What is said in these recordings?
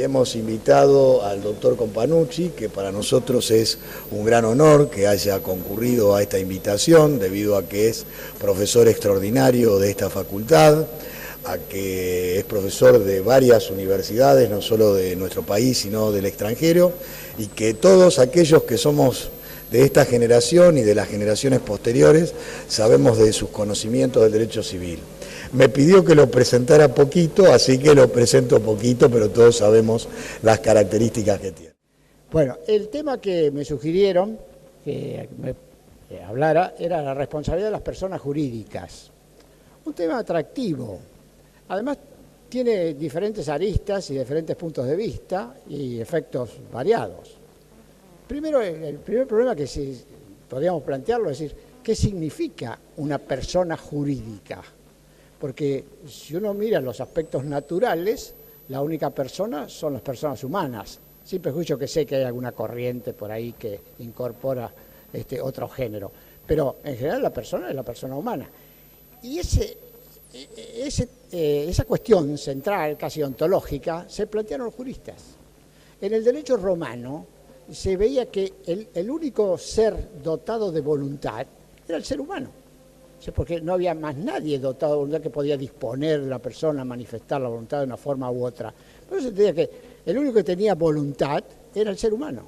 hemos invitado al doctor Companucci, que para nosotros es un gran honor que haya concurrido a esta invitación, debido a que es profesor extraordinario de esta facultad, a que es profesor de varias universidades, no solo de nuestro país, sino del extranjero, y que todos aquellos que somos de esta generación y de las generaciones posteriores sabemos de sus conocimientos del derecho civil. Me pidió que lo presentara poquito, así que lo presento poquito, pero todos sabemos las características que tiene. Bueno, el tema que me sugirieron que hablara era la responsabilidad de las personas jurídicas. Un tema atractivo. Además, tiene diferentes aristas y diferentes puntos de vista y efectos variados. Primero, el primer problema que podríamos plantearlo es decir, ¿qué significa una persona jurídica? Porque si uno mira los aspectos naturales, la única persona son las personas humanas, sin perjuicio que sé que hay alguna corriente por ahí que incorpora otro género, pero en general la persona es la persona humana. Y esa cuestión central, casi ontológica, se plantearon los juristas. En el derecho romano se veía que el único ser dotado de voluntad era el ser humano. Porque no había más nadie dotado de voluntad que podía disponer de la persona, manifestar la voluntad de una forma u otra. Por eso se entendía que el único que tenía voluntad era el ser humano.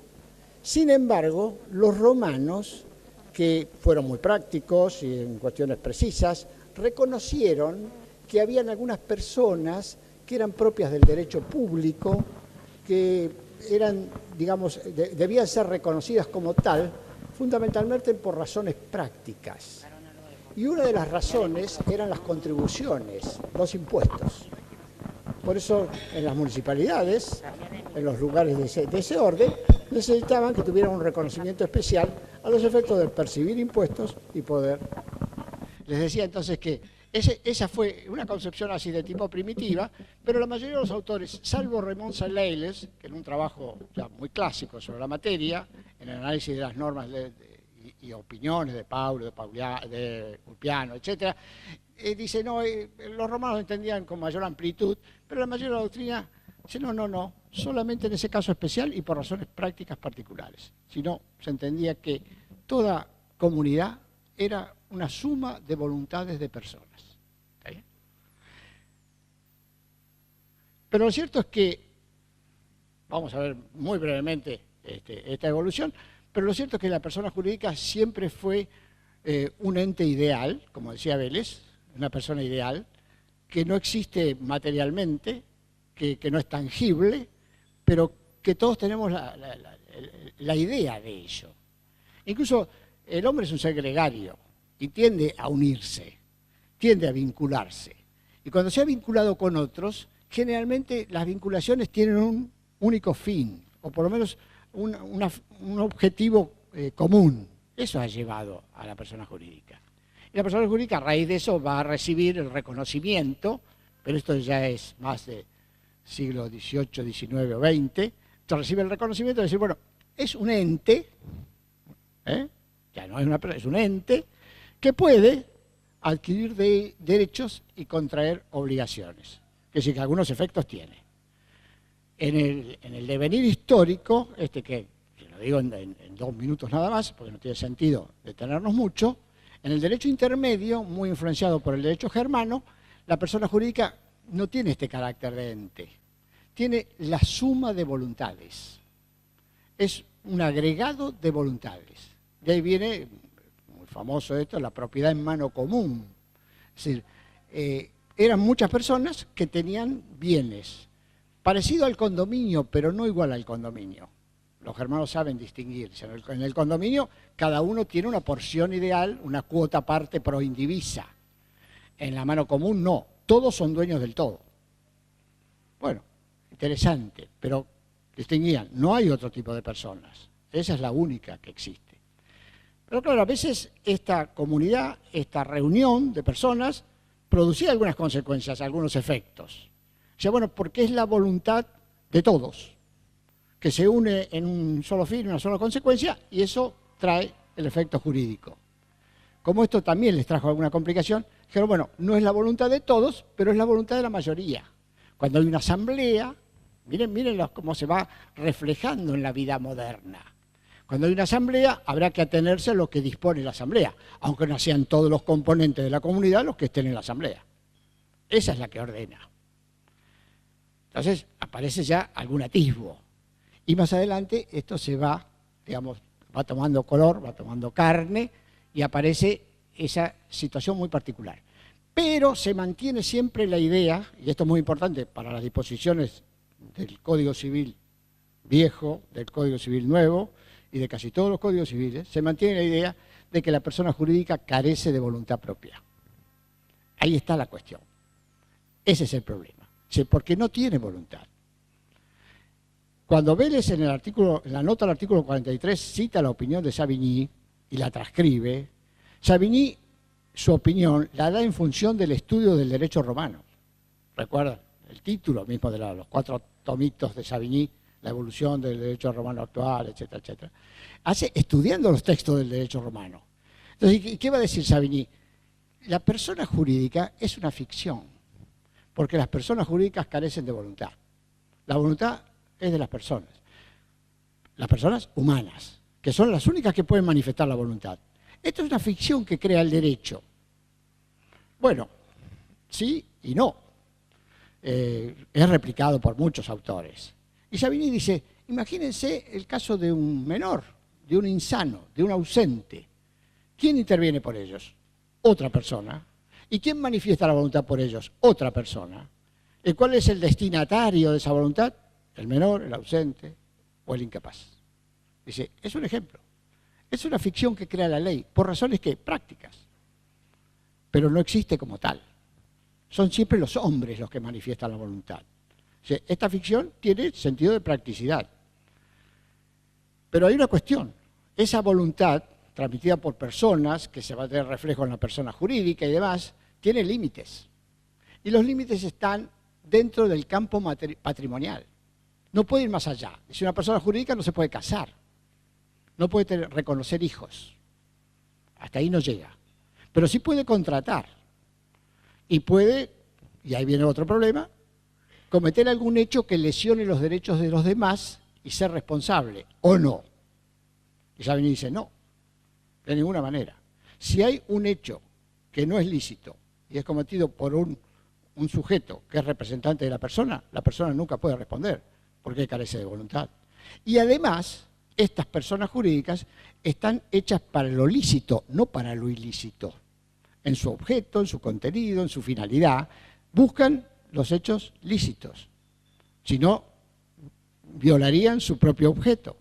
Sin embargo, los romanos, que fueron muy prácticos y en cuestiones precisas, reconocieron que habían algunas personas que eran propias del derecho público, que eran, digamos, debían ser reconocidas como tal, fundamentalmente por razones prácticas. Y una de las razones eran las contribuciones, los impuestos. Por eso en las municipalidades, en los lugares de ese orden, necesitaban que tuvieran un reconocimiento especial a los efectos de percibir impuestos y poder. Les decía entonces que esa fue una concepción así de tipo primitiva, pero la mayoría de los autores, salvo Raymond Saleiles, que en un trabajo ya muy clásico sobre la materia, en el análisis de las normas y opiniones de Paulo, de Ulpiano, etc., dice, no, los romanos entendían con mayor amplitud, pero la mayoría de la doctrina dice, no, solamente en ese caso especial y por razones prácticas particulares. Sino se entendía que toda comunidad era una suma de voluntades de personas. ¿Está bien? Pero lo cierto es que, vamos a ver muy brevemente esta evolución, pero lo cierto es que la persona jurídica siempre fue un ente ideal, como decía Vélez, una persona ideal, que no existe materialmente, que no es tangible, pero que todos tenemos la idea de ello. Incluso el hombre es un ser gregario y tiende a unirse, tiende a vincularse. Y cuando se ha vinculado con otros, generalmente las vinculaciones tienen un único fin, o por lo menos un objetivo común. Eso ha llevado a la persona jurídica. Y la persona jurídica a raíz de eso va a recibir el reconocimiento, pero esto ya es más de siglo XVIII, XIX o XX, entonces recibe el reconocimiento de decir, bueno, es un ente, ya no es una persona, es un ente que puede adquirir derechos y contraer obligaciones, que sí que algunos efectos tiene. En el devenir histórico, que lo digo en 2 minutos nada más, porque no tiene sentido detenernos mucho, en el derecho intermedio, muy influenciado por el derecho germano, la persona jurídica no tiene este carácter de ente, tiene la suma de voluntades, es un agregado de voluntades. De ahí viene, muy famoso esto, la propiedad en mano común. Es decir, eran muchas personas que tenían bienes, parecido al condominio, pero no igual al condominio. Los germanos saben distinguirse. En el condominio cada uno tiene una porción ideal, una cuota parte pro indivisa. En la mano común no, todos son dueños del todo. Bueno, interesante, pero distinguían, no hay otro tipo de personas. Esa es la única que existe. Pero claro, a veces esta comunidad, esta reunión de personas, producía algunas consecuencias, algunos efectos. O sea, bueno, porque es la voluntad de todos, que se une en un solo fin, una sola consecuencia, y eso trae el efecto jurídico. Como esto también les trajo alguna complicación, dijeron, bueno, no es la voluntad de todos, pero es la voluntad de la mayoría. Cuando hay una asamblea, Miren cómo se va reflejando en la vida moderna. Cuando hay una asamblea, habrá que atenerse a lo que dispone la asamblea, aunque no sean todos los componentes de la comunidad los que estén en la asamblea. Esa es la que ordena. Entonces aparece ya algún atisbo. Y más adelante esto se va, digamos, va tomando color, va tomando carne y aparece esa situación muy particular. Pero se mantiene siempre la idea, y esto es muy importante para las disposiciones del Código Civil viejo, del Código Civil nuevo y de casi todos los códigos civiles, se mantiene la idea de que la persona jurídica carece de voluntad propia. Ahí está la cuestión. Ese es el problema, porque no tiene voluntad. Cuando Vélez en la nota del artículo 43 cita la opinión de Savigny y la transcribe, Savigny su opinión la da en función del estudio del derecho romano. ¿Recuerdan? El título mismo de los 4 tomitos de Savigny, la evolución del derecho romano actual, etcétera, etcétera. Estudiando los textos del derecho romano. Entonces, ¿qué va a decir Savigny? La persona jurídica es una ficción, porque las personas jurídicas carecen de voluntad. La voluntad es de las personas humanas, que son las únicas que pueden manifestar la voluntad. Esto es una ficción que crea el derecho. Bueno, sí y no. Es replicado por muchos autores. Y Savigny dice, imagínense el caso de un menor, de un insano, de un ausente. ¿Quién interviene por ellos? Otra persona. ¿Y quién manifiesta la voluntad por ellos? Otra persona. ¿Y cuál es el destinatario de esa voluntad? El menor, el ausente o el incapaz. Dice, es un ejemplo. Es una ficción que crea la ley, por razones prácticas. Pero no existe como tal. Son siempre los hombres los que manifiestan la voluntad. O sea, esta ficción tiene sentido de practicidad. Pero hay una cuestión. Esa voluntad, transmitida por personas, que se va a tener reflejo en la persona jurídica y demás, tiene límites. Y los límites están dentro del campo patrimonial. No puede ir más allá. Si una persona jurídica no se puede casar, no puede reconocer hijos. Hasta ahí no llega. Pero sí puede contratar. Y puede, y ahí viene otro problema, cometer algún hecho que lesione los derechos de los demás y ser responsable, o no. Y Savigny dice, no, de ninguna manera. Si hay un hecho que no es lícito y es cometido por un sujeto que es representante de la persona nunca puede responder, porque carece de voluntad. Y además, estas personas jurídicas están hechas para lo lícito, no para lo ilícito. En su objeto, en su contenido, en su finalidad, buscan los hechos lícitos. Si no, violarían su propio objeto.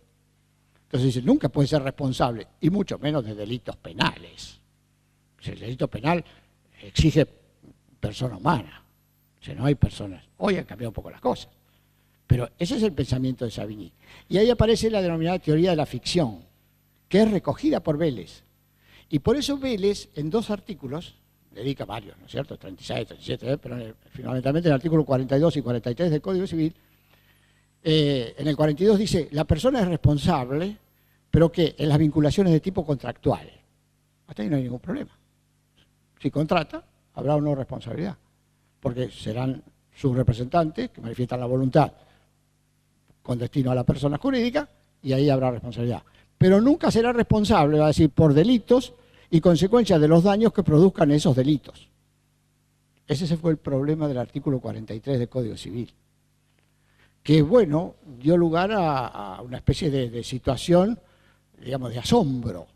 Entonces dice, nunca puede ser responsable, y mucho menos de delitos penales. El delito penal exige persona humana. Si no hay personas. Hoy han cambiado un poco las cosas. Pero ese es el pensamiento de Savigny. Y ahí aparece la denominada teoría de la ficción, que es recogida por Vélez. Y por eso Vélez, en 2 artículos, dedica varios, ¿no es cierto? 36, 37, pero fundamentalmente en el artículo 42 y 43 del Código Civil, en el 42 dice, la persona es responsable, pero que en las vinculaciones de tipo contractual. Hasta ahí no hay ningún problema. Si contrata, habrá o no responsabilidad, porque serán sus representantes que manifiestan la voluntad con destino a la persona jurídica, y ahí habrá responsabilidad. Pero nunca será responsable, va a decir, por delitos y consecuencias de los daños que produzcan esos delitos. Ese fue el problema del artículo 43 del Código Civil, que, bueno, dio lugar a una especie de situación, digamos, de asombro.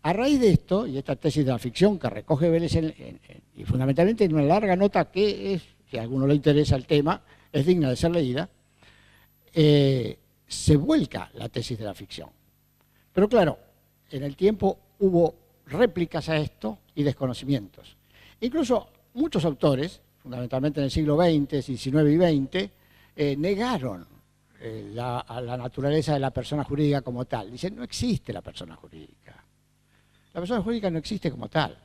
A raíz de esto, y esta tesis de la ficción que recoge Vélez, y fundamentalmente en una larga nota que es, si a alguno le interesa el tema, es digna de ser leída, se vuelca la tesis de la ficción. Pero claro, en el tiempo hubo réplicas a esto y desconocimientos. Incluso muchos autores, fundamentalmente en el siglo XX, XIX y XX, negaron a la naturaleza de la persona jurídica como tal. Dicen, no existe la persona jurídica. La persona jurídica no existe como tal.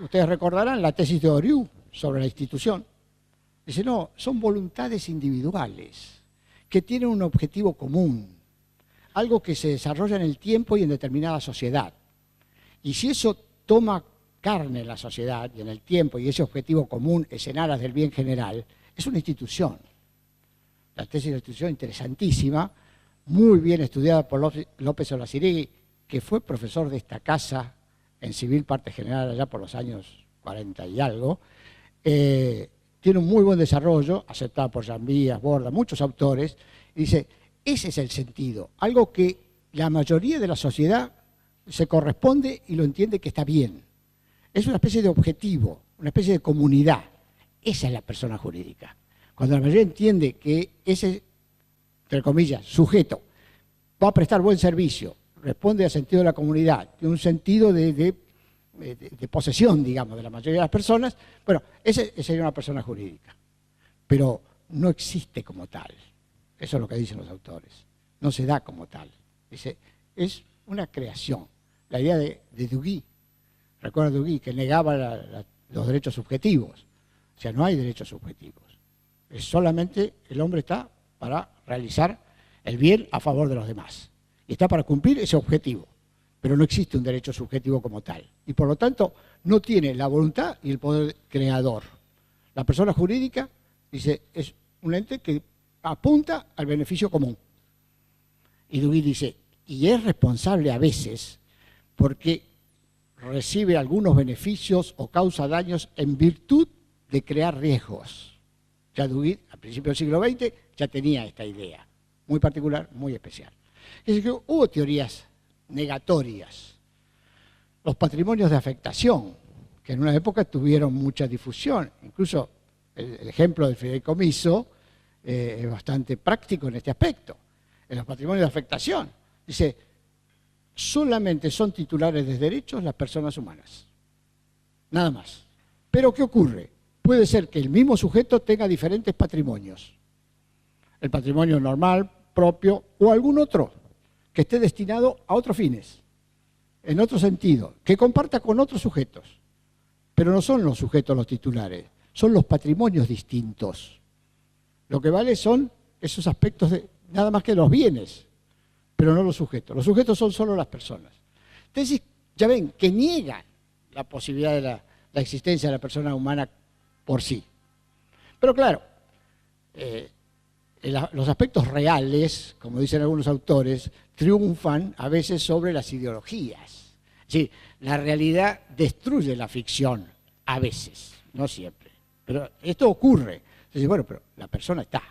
Ustedes recordarán la tesis de Oriú sobre la institución. Dice, no, son voluntades individuales que tienen un objetivo común, algo que se desarrolla en el tiempo y en determinada sociedad. Y si eso toma carne en la sociedad y en el tiempo, y ese objetivo común es en aras del bien general, es una institución. la tesis de institución interesantísima, muy bien estudiada por López Olazirigui, que fue profesor de esta casa en Civil Parte General allá por los años 40 y algo. Tiene un muy buen desarrollo, aceptado por Jean Vías, Borda, muchos autores, y dice, ese es el sentido, algo que la mayoría de la sociedad se corresponde y lo entiende que está bien. Es una especie de objetivo, una especie de comunidad. Esa es la persona jurídica. Cuando la mayoría entiende que ese, entre comillas, sujeto va a prestar buen servicio, responde al sentido de la comunidad, tiene un sentido de posesión, digamos, de la mayoría de las personas, bueno, ese sería una persona jurídica. Pero no existe como tal. Eso es lo que dicen los autores. No se da como tal. Dice, es una creación. La idea de Duguy, recuerda Duguy, que negaba los derechos subjetivos. O sea, no hay derechos subjetivos. Es solamente el hombre está para realizar el bien a favor de los demás. Y está para cumplir ese objetivo. Pero no existe un derecho subjetivo como tal. Y por lo tanto, no tiene la voluntad y el poder creador. La persona jurídica, dice, es un ente que apunta al beneficio común. Y Duguy dice, y es responsable a veces porque recibe algunos beneficios o causa daños en virtud de crear riesgos. Ya Duguy, a principios del siglo XX, ya tenía esta idea, muy particular, muy especial. Es decir, que hubo teorías negatorias. Los patrimonios de afectación, que en una época tuvieron mucha difusión. Incluso el ejemplo del fideicomiso es bastante práctico en este aspecto. En los patrimonios de afectación, dice, solamente son titulares de derechos las personas humanas. Nada más. Pero ¿qué ocurre? Puede ser que el mismo sujeto tenga diferentes patrimonios. El patrimonio normal, propio o algún otro que esté destinado a otros fines, en otro sentido, que comparta con otros sujetos. Pero no son los sujetos los titulares, son los patrimonios distintos. Lo que vale son esos aspectos de nada más que los bienes, pero no los sujetos. Los sujetos son solo las personas. Entonces, ya ven, que niegan la posibilidad de la existencia de la persona humana por sí. Pero claro, los aspectos reales, como dicen algunos autores, triunfan a veces sobre las ideologías. Es decir, la realidad destruye la ficción, a veces, no siempre. Pero esto ocurre. Entonces, bueno, pero la persona está.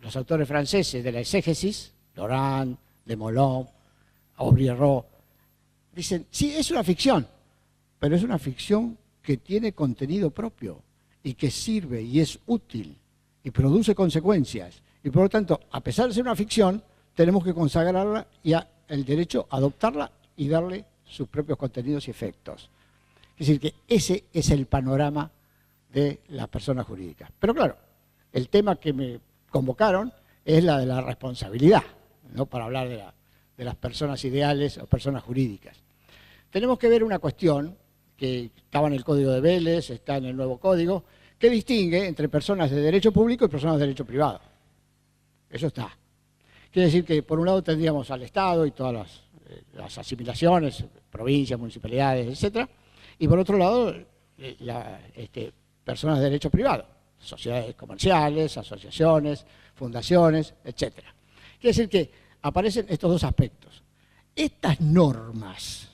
Los autores franceses de la exégesis, Laurent, Demolon, Aubrierot, dicen, sí, es una ficción, pero es una ficción que tiene contenido propio y que sirve y es útil y produce consecuencias. Y por lo tanto, a pesar de ser una ficción, tenemos que consagrarla y el derecho a adoptarla y darle sus propios contenidos y efectos. Es decir, que ese es el panorama de las personas jurídicas. Pero claro, el tema que me convocaron es la de la responsabilidad, no para hablar de las personas ideales o personas jurídicas. Tenemos que ver una cuestión que estaba en el Código de Vélez, está en el nuevo Código, que distingue entre personas de derecho público y personas de derecho privado. Eso está. Quiere decir que por un lado tendríamos al Estado y todas las asimilaciones, provincias, municipalidades, etcétera, y por otro lado personas de derecho privado, sociedades comerciales, asociaciones, fundaciones, etcétera. Quiere decir que aparecen estos dos aspectos. Estas normas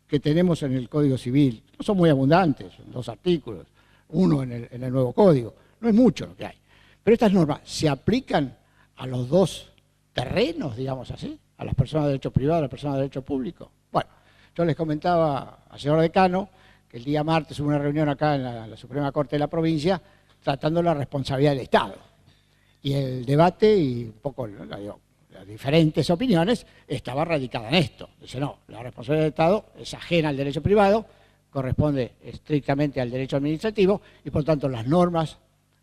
que tenemos en el Código Civil no son muy abundantes, son 2 artículos, uno en el nuevo Código, no es mucho lo que hay. Pero estas normas se aplican a los dos terrenos, digamos así, a las personas de derecho privado, a las personas de derecho público. Bueno, yo les comentaba al señor decano que el día martes hubo una reunión acá en la Suprema Corte de la provincia tratando la responsabilidad del Estado. Y el debate y un poco las diferentes opiniones estaba radicada en esto. Dice, no, la responsabilidad del Estado es ajena al derecho privado, corresponde estrictamente al derecho administrativo y por tanto las normas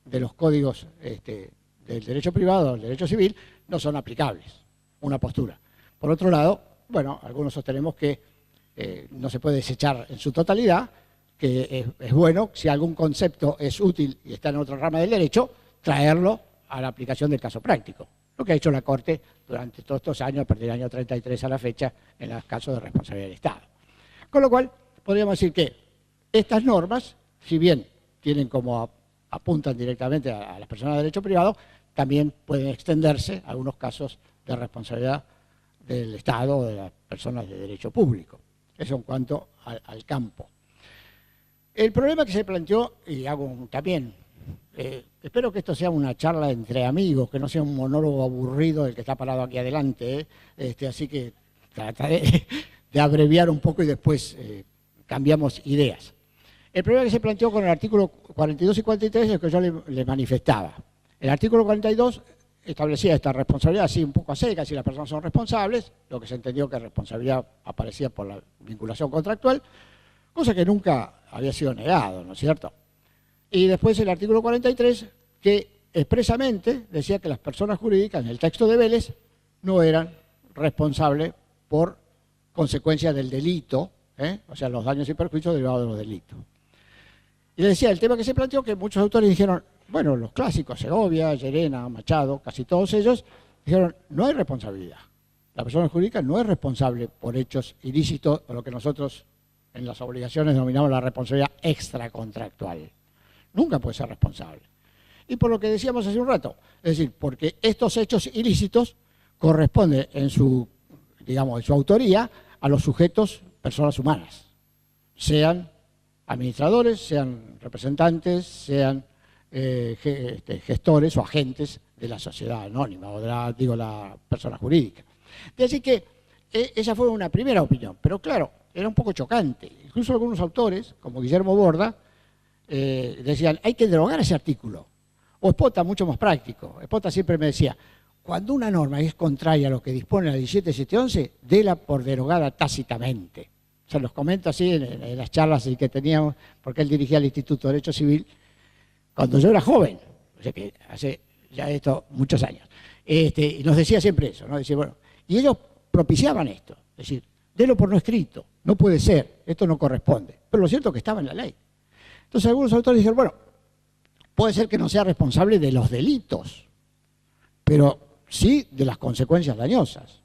de los códigos del derecho privado, del derecho civil, no son aplicables. Una postura. Por otro lado, bueno, algunos sostenemos que no se puede desechar en su totalidad, que es bueno, si algún concepto es útil y está en otra rama del derecho, traerlo a la aplicación del caso práctico. Lo que ha hecho la Corte durante todos estos años, a partir del año 33 a la fecha, en los casos de responsabilidad del Estado. Con lo cual, podríamos decir que estas normas, si bien tienen como apuntan directamente a las personas de derecho privado, también pueden extenderse a algunos casos de responsabilidad del Estado o de las personas de derecho público. Eso en cuanto al campo. El problema que se planteó, y hago también, espero que esto sea una charla entre amigos, que no sea un monólogo aburrido del que está parado aquí adelante, así que trataré de abreviar un poco y después cambiamos ideas. El problema que se planteó con el artículo 42 y 43 es el que yo le manifestaba. El artículo 42 establecía esta responsabilidad así un poco a secas, si las personas son responsables, lo que se entendió que responsabilidad aparecía por la vinculación contractual, cosa que nunca había sido negado, ¿no es cierto? Y después el artículo 43, que expresamente decía que las personas jurídicas en el texto de Vélez no eran responsables por consecuencia del delito, o sea, los daños y perjuicios derivados de los delitos. Y le decía, el tema que se planteó, que muchos autores dijeron, bueno, los clásicos, Segovia, Llerena, Machado, casi todos ellos, dijeron, no hay responsabilidad. La persona jurídica no es responsable por hechos ilícitos o lo que nosotros en las obligaciones denominamos la responsabilidad extracontractual. Nunca puede ser responsable. Y por lo que decíamos hace un rato, es decir, porque estos hechos ilícitos corresponden en su, digamos, en su autoría a los sujetos, personas humanas, sean administradores, sean representantes, sean gestores o agentes de la sociedad anónima o de la persona jurídica. Así que esa fue una primera opinión, pero claro, era un poco chocante. Incluso algunos autores, como Guillermo Borda, decían, hay que derogar ese artículo. O Espota, mucho más práctico. Espota siempre me decía, cuando una norma es contraria a lo que dispone la 17711, déla por derogada tácitamente. Se los comento así en las charlas que teníamos, porque él dirigía el Instituto de Derecho Civil cuando yo era joven, o sea que hace ya esto muchos años. Y nos decía siempre eso, ¿no? Decía, bueno, y ellos propiciaban esto, es decir, délo por no escrito, no puede ser, esto no corresponde. Pero lo cierto es que estaba en la ley. Entonces algunos autores dijeron, bueno, puede ser que no sea responsable de los delitos, pero sí de las consecuencias dañosas.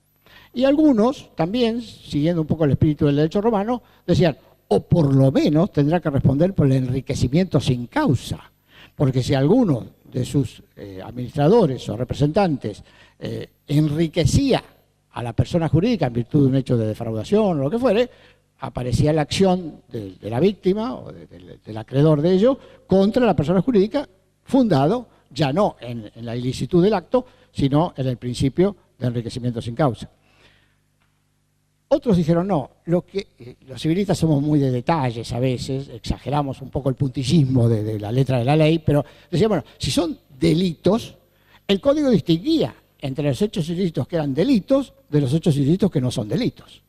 Y algunos también, siguiendo un poco el espíritu del derecho romano, decían, o por lo menos tendrá que responder por el enriquecimiento sin causa, porque si alguno de sus administradores o representantes enriquecía a la persona jurídica en virtud de un hecho de defraudación o lo que fuere, aparecía la acción de la víctima o del acreedor de ello contra la persona jurídica, fundado ya no en la ilicitud del acto, sino en el principio de enriquecimiento sin causa. Otros dijeron, no, los civilistas somos muy de detalles a veces, exageramos un poco el puntillismo de la letra de la ley, pero decían, bueno, si son delitos, el Código distinguía entre los hechos ilícitos que eran delitos de los hechos ilícitos que no son delitos.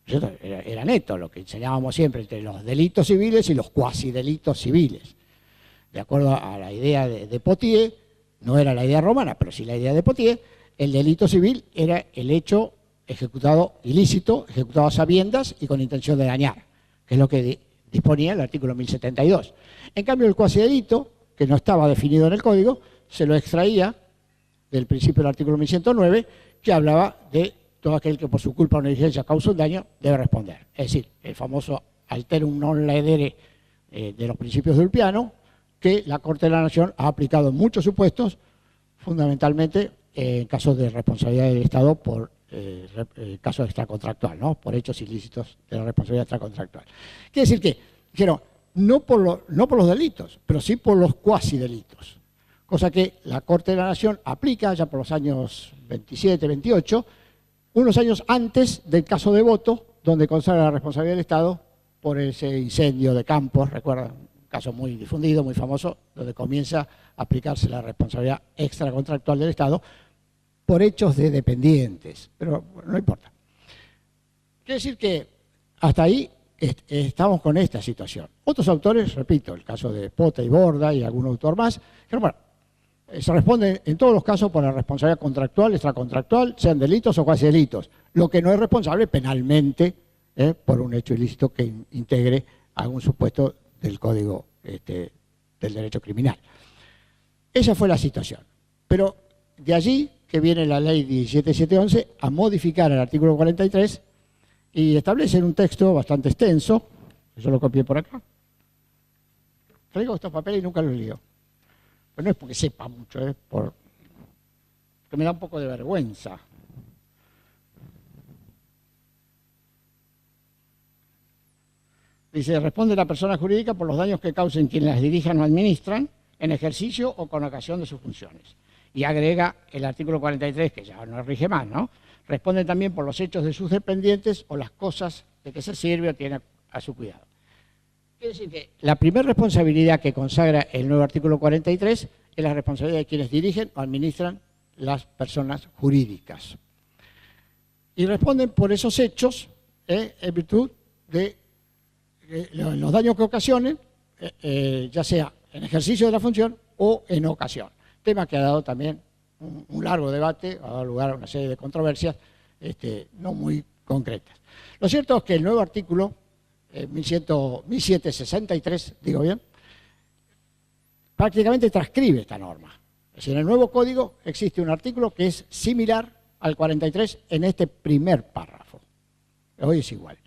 Era neto lo que enseñábamos siempre entre los delitos civiles y los cuasi delitos civiles. De acuerdo a la idea de Potier, no era la idea romana, pero sí la idea de Potier, el delito civil era el hecho ejecutado ilícito, ejecutado a sabiendas y con intención de dañar, que es lo que disponía el artículo 1072. En cambio, el cuasi delito, que no estaba definido en el Código, se lo extraía del principio del artículo 1109, que hablaba de todo aquel que por su culpa o negligencia causa un daño debe responder. Es decir, el famoso alterum non laedere de los principios de Ulpiano, que la Corte de la Nación ha aplicado en muchos supuestos, fundamentalmente en casos de responsabilidad del Estado por caso extracontractual, ¿no? Por hechos ilícitos de la responsabilidad extracontractual. Quiere decir que, dijeron, no por los delitos, pero sí por los cuasi delitos. Cosa que la Corte de la Nación aplica ya por los años 27, 28, unos años antes del caso de Voto, donde consagra la responsabilidad del Estado por ese incendio de Campos, recuerdan, un caso muy difundido, muy famoso, donde comienza a aplicarse la responsabilidad extracontractual del Estado por hechos de dependientes, pero bueno, no importa. Quiere decir que hasta ahí estamos con esta situación. Otros autores, repito, el caso de Pota y Borda y algún autor más, dijeron, bueno, se responde en todos los casos por la responsabilidad contractual, extracontractual, sean delitos o cuasi delitos. Lo que no es responsable penalmente por un hecho ilícito que integre algún supuesto del Código del Derecho Criminal. Esa fue la situación. Pero de allí que viene la ley 17711 a modificar el artículo 43 y establece en un texto bastante extenso, yo lo copié por acá. Traigo estos papeles y nunca los leo. Pero no es porque sepa mucho, por que me da un poco de vergüenza. Dice, responde la persona jurídica por los daños que causen quienes las dirijan o administran en ejercicio o con ocasión de sus funciones. Y agrega el artículo 43, que ya no rige más, ¿no? Responde también por los hechos de sus dependientes o las cosas de que se sirve o tiene a su cuidado. Quiere decir que la primera responsabilidad que consagra el nuevo artículo 43 es la responsabilidad de quienes dirigen o administran las personas jurídicas. Y responden por esos hechos en virtud de los daños que ocasionen, ya sea en ejercicio de la función o en ocasión. Tema que ha dado también un largo debate, ha dado lugar a una serie de controversias no muy concretas. Lo cierto es que el nuevo artículo 1763, digo bien, prácticamente transcribe esta norma. Es decir, en el nuevo código existe un artículo que es similar al 43 en este primer párrafo. Hoy es igual.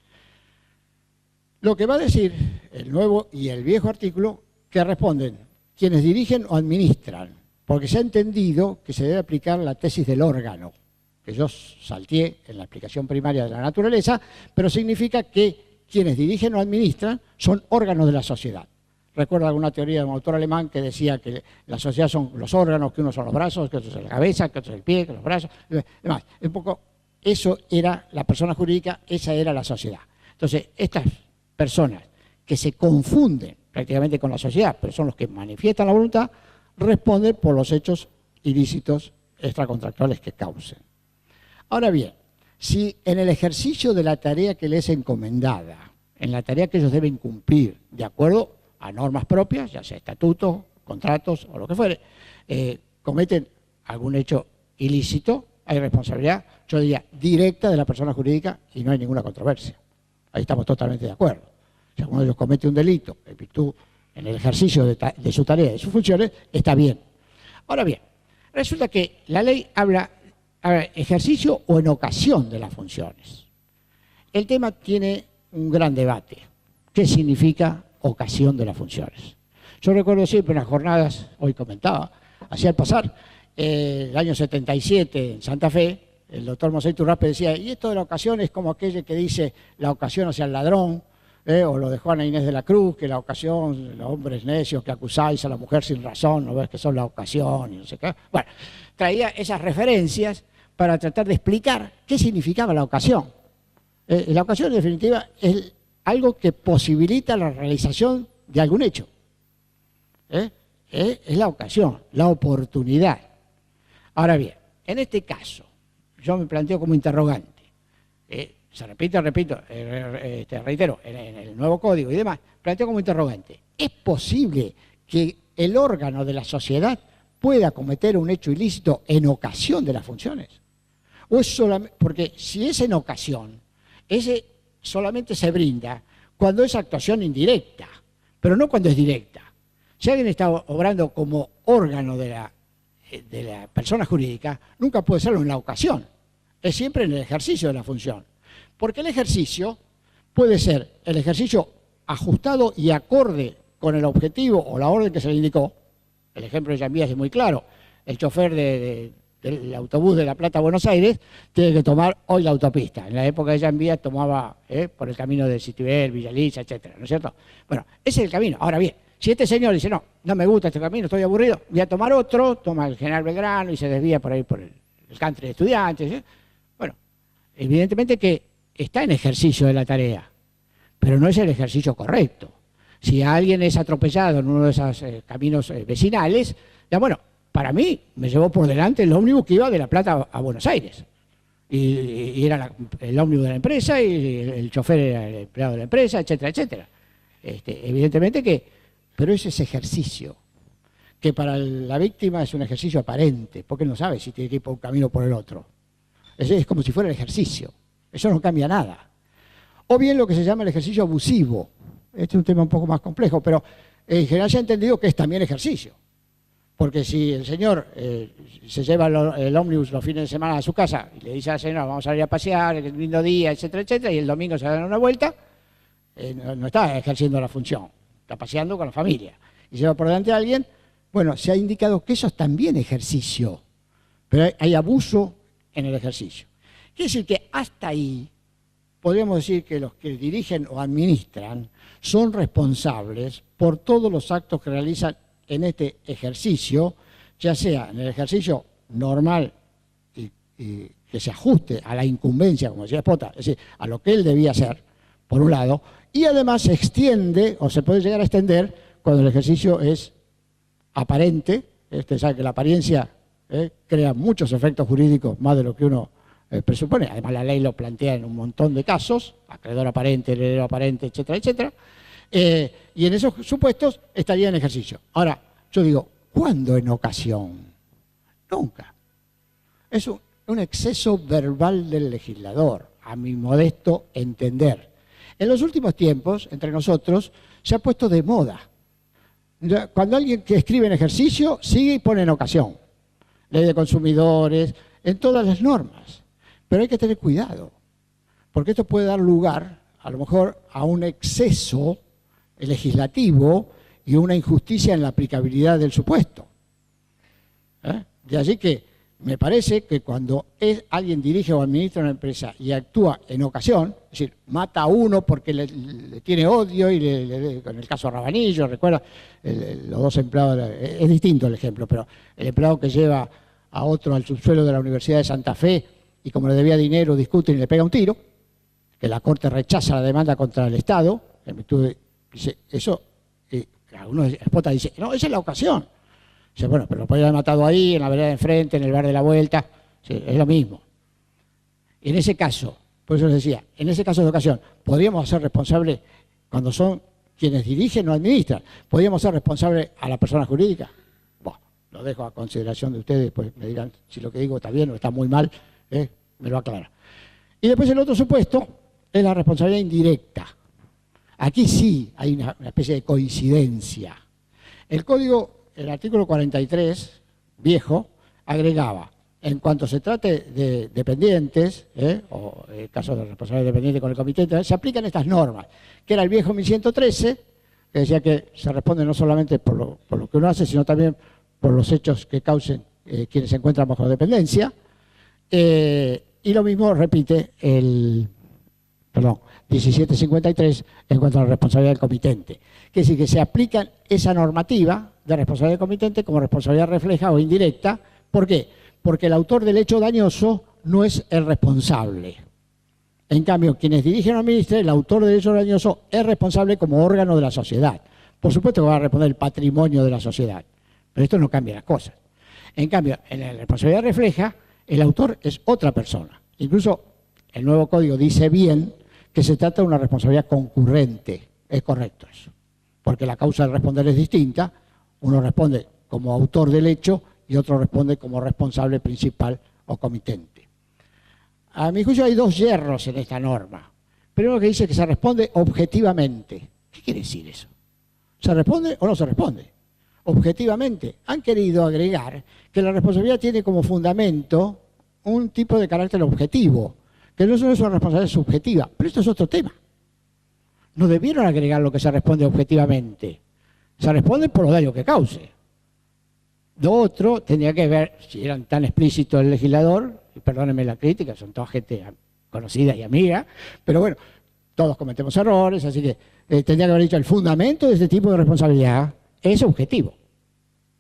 Lo que va a decir el nuevo y el viejo artículo, que responden quienes dirigen o administran, porque se ha entendido que se debe aplicar la tesis del órgano, que yo salteé en la explicación primaria de la naturaleza, pero significa que quienes dirigen o administran son órganos de la sociedad. Recuerda alguna teoría de un autor alemán que decía que la sociedad son los órganos, que unos son los brazos, que otros son la cabeza, que otros el pie, que los brazos, demás. Un poco, eso era la persona jurídica, esa era la sociedad. Entonces, estas personas que se confunden prácticamente con la sociedad, pero son los que manifiestan la voluntad, responden por los hechos ilícitos extracontractuales que causen. Ahora bien, si en el ejercicio de la tarea que les es encomendada, en la tarea que ellos deben cumplir, de acuerdo a normas propias, ya sea estatutos, contratos o lo que fuere, cometen algún hecho ilícito, hay responsabilidad, yo diría, directa de la persona jurídica y no hay ninguna controversia. Ahí estamos totalmente de acuerdo. Si alguno de ellos comete un delito en virtud, en el ejercicio de su tarea, de sus funciones, está bien. Ahora bien, resulta que la ley habla ejercicio o en ocasión de las funciones. El tema tiene un gran debate. ¿Qué significa ocasión de las funciones? Yo recuerdo siempre unas jornadas, hoy comentaba, hacía al pasar, el año 77 en Santa Fe, el doctor Mosé Turrape decía, y esto de la ocasión es como aquello que dice la ocasión hacia el ladrón, o lo de Juana Inés de la Cruz, que la ocasión, los hombres necios que acusáis a la mujer sin razón, no ves que son la ocasión y no sé qué. Bueno, traía esas referencias para tratar de explicar qué significaba la ocasión. La ocasión, en definitiva, es algo que posibilita la realización de algún hecho. Es la ocasión, la oportunidad. Ahora bien, en este caso, yo me planteo como interrogante. Se repite, reitero, en el nuevo código y demás, planteo como interrogante. ¿Es posible que el órgano de la sociedad pueda cometer un hecho ilícito en ocasión de las funciones? ¿O es solamente, porque si es en ocasión, ese solamente se brinda cuando es actuación indirecta, pero no cuando es directa? Si alguien está obrando como órgano de la persona jurídica, nunca puede serlo en la ocasión, es siempre en el ejercicio de la función. Porque el ejercicio puede ser el ejercicio ajustado y acorde con el objetivo o la orden que se le indicó. El ejemplo de Jean Vías es muy claro. El chofer del autobús de La Plata a Buenos Aires tiene que tomar hoy la autopista. En la época de Jean Vías tomaba por el camino de Citibel, Villa Lisa, etcétera, ¿no es cierto? Bueno, ese es el camino. Ahora bien, si este señor dice, no me gusta este camino, estoy aburrido, voy a tomar otro, toma el General Belgrano y se desvía por ahí por el country de estudiantes. Bueno, evidentemente que está en ejercicio de la tarea, pero no es el ejercicio correcto. Si alguien es atropellado en uno de esos caminos vecinales, ya bueno, para mí me llevó por delante el ómnibus que iba de La Plata a Buenos Aires. Y era el ómnibus de la empresa y el chofer era el empleado de la empresa, etcétera, etcétera. Evidentemente que, pero ese es ejercicio, que para la víctima es un ejercicio aparente, porque no sabe si tiene que ir por un camino o por el otro. Es como si fuera el ejercicio. Eso no cambia nada. O bien lo que se llama el ejercicio abusivo. Este es un tema un poco más complejo, pero en general se ha entendido que es también ejercicio. Porque si el señor se lleva el ómnibus los fines de semana a su casa y le dice a la señora, vamos a ir a pasear, es un lindo día, etcétera, etcétera, y el domingo se da una vuelta, no está ejerciendo la función, está paseando con la familia. Y lleva por delante a alguien, bueno, se ha indicado que eso es también ejercicio. pero hay abuso en el ejercicio. Quiere decir que hasta ahí podríamos decir que los que dirigen o administran son responsables por todos los actos que realizan en este ejercicio, ya sea en el ejercicio normal y que se ajuste a la incumbencia, como decía Espota, es decir, a lo que él debía hacer, por un lado, y además se extiende o se puede llegar a extender cuando el ejercicio es aparente. Usted sabe que la apariencia crea muchos efectos jurídicos, más de lo que uno presupone. Además, la ley lo plantea en un montón de casos, acreedor aparente, heredero aparente, etcétera, etcétera. Y en esos supuestos estaría en ejercicio. Ahora, yo digo, ¿cuándo en ocasión? Nunca. Es un exceso verbal del legislador, a mi modesto entender. En los últimos tiempos, entre nosotros, se ha puesto de moda. Cuando alguien que escribe en ejercicio, sigue y pone en ocasión. Ley de consumidores, en todas las normas. Pero hay que tener cuidado, porque esto puede dar lugar, a lo mejor, a un exceso legislativo y una injusticia en la aplicabilidad del supuesto. De allí que me parece que cuando alguien dirige o administra una empresa y actúa en ocasión, es decir, mata a uno porque le tiene odio, y en el caso Rabanillo, recuerda, los dos empleados, es distinto el ejemplo, pero el empleado que lleva a otro al subsuelo de la Universidad de Santa Fe y como le debía dinero discuten y le pega un tiro, que la Corte rechaza la demanda contra el Estado, dice, eso, uno Espota dice, no, esa es la ocasión. Dice, bueno, pero lo podría haber matado ahí, en la vereda de enfrente, en el bar de la vuelta, sí, es lo mismo. En ese caso, por eso les decía, en ese caso de ocasión, ¿podríamos ser responsables cuando son quienes dirigen o administran? ¿Podríamos ser responsables a la persona jurídica? Bueno, lo dejo a consideración de ustedes, pues me dirán si lo que digo está bien o está muy mal, me lo aclara. Y después el otro supuesto es la responsabilidad indirecta. Aquí sí hay una especie de coincidencia. El código, el artículo 43, viejo, agregaba, en cuanto se trate de dependientes, o el caso de responsabilidad dependiente con el comité, se aplican estas normas, que era el viejo 1113, que decía que se responde no solamente por lo que uno hace, sino también por los hechos que causen quienes se encuentran bajo dependencia, y lo mismo repite el 1753 en cuanto a la responsabilidad del comitente. Que es decir, que se aplica esa normativa de responsabilidad del comitente como responsabilidad refleja o indirecta. ¿Por qué? Porque el autor del hecho dañoso no es el responsable. En cambio, quienes dirigen o administran, el autor del hecho dañoso es responsable como órgano de la sociedad. Por supuesto que va a responder el patrimonio de la sociedad, pero esto no cambia las cosas. En cambio, en la responsabilidad refleja, el autor es otra persona. Incluso el nuevo código dice bien que se trata de una responsabilidad concurrente. Es correcto eso, porque la causa de responder es distinta. Uno responde como autor del hecho y otro responde como responsable principal o comitente. A mi juicio hay dos yerros en esta norma. Primero, que dice que se responde objetivamente. ¿Qué quiere decir eso? ¿Se responde o no se responde? Objetivamente. Han querido agregar que la responsabilidad tiene como fundamento un tipo de carácter objetivo, que no solo es una responsabilidad subjetiva, pero esto es otro tema. No debieron agregar lo que se responde objetivamente. Se responde por los daños que cause. Lo otro tendría que ver, si eran tan explícitos el legislador, y perdónenme la crítica, son toda gente conocida y amiga, pero bueno, todos cometemos errores, así que tendría que haber dicho el fundamento de este tipo de responsabilidad es objetivo,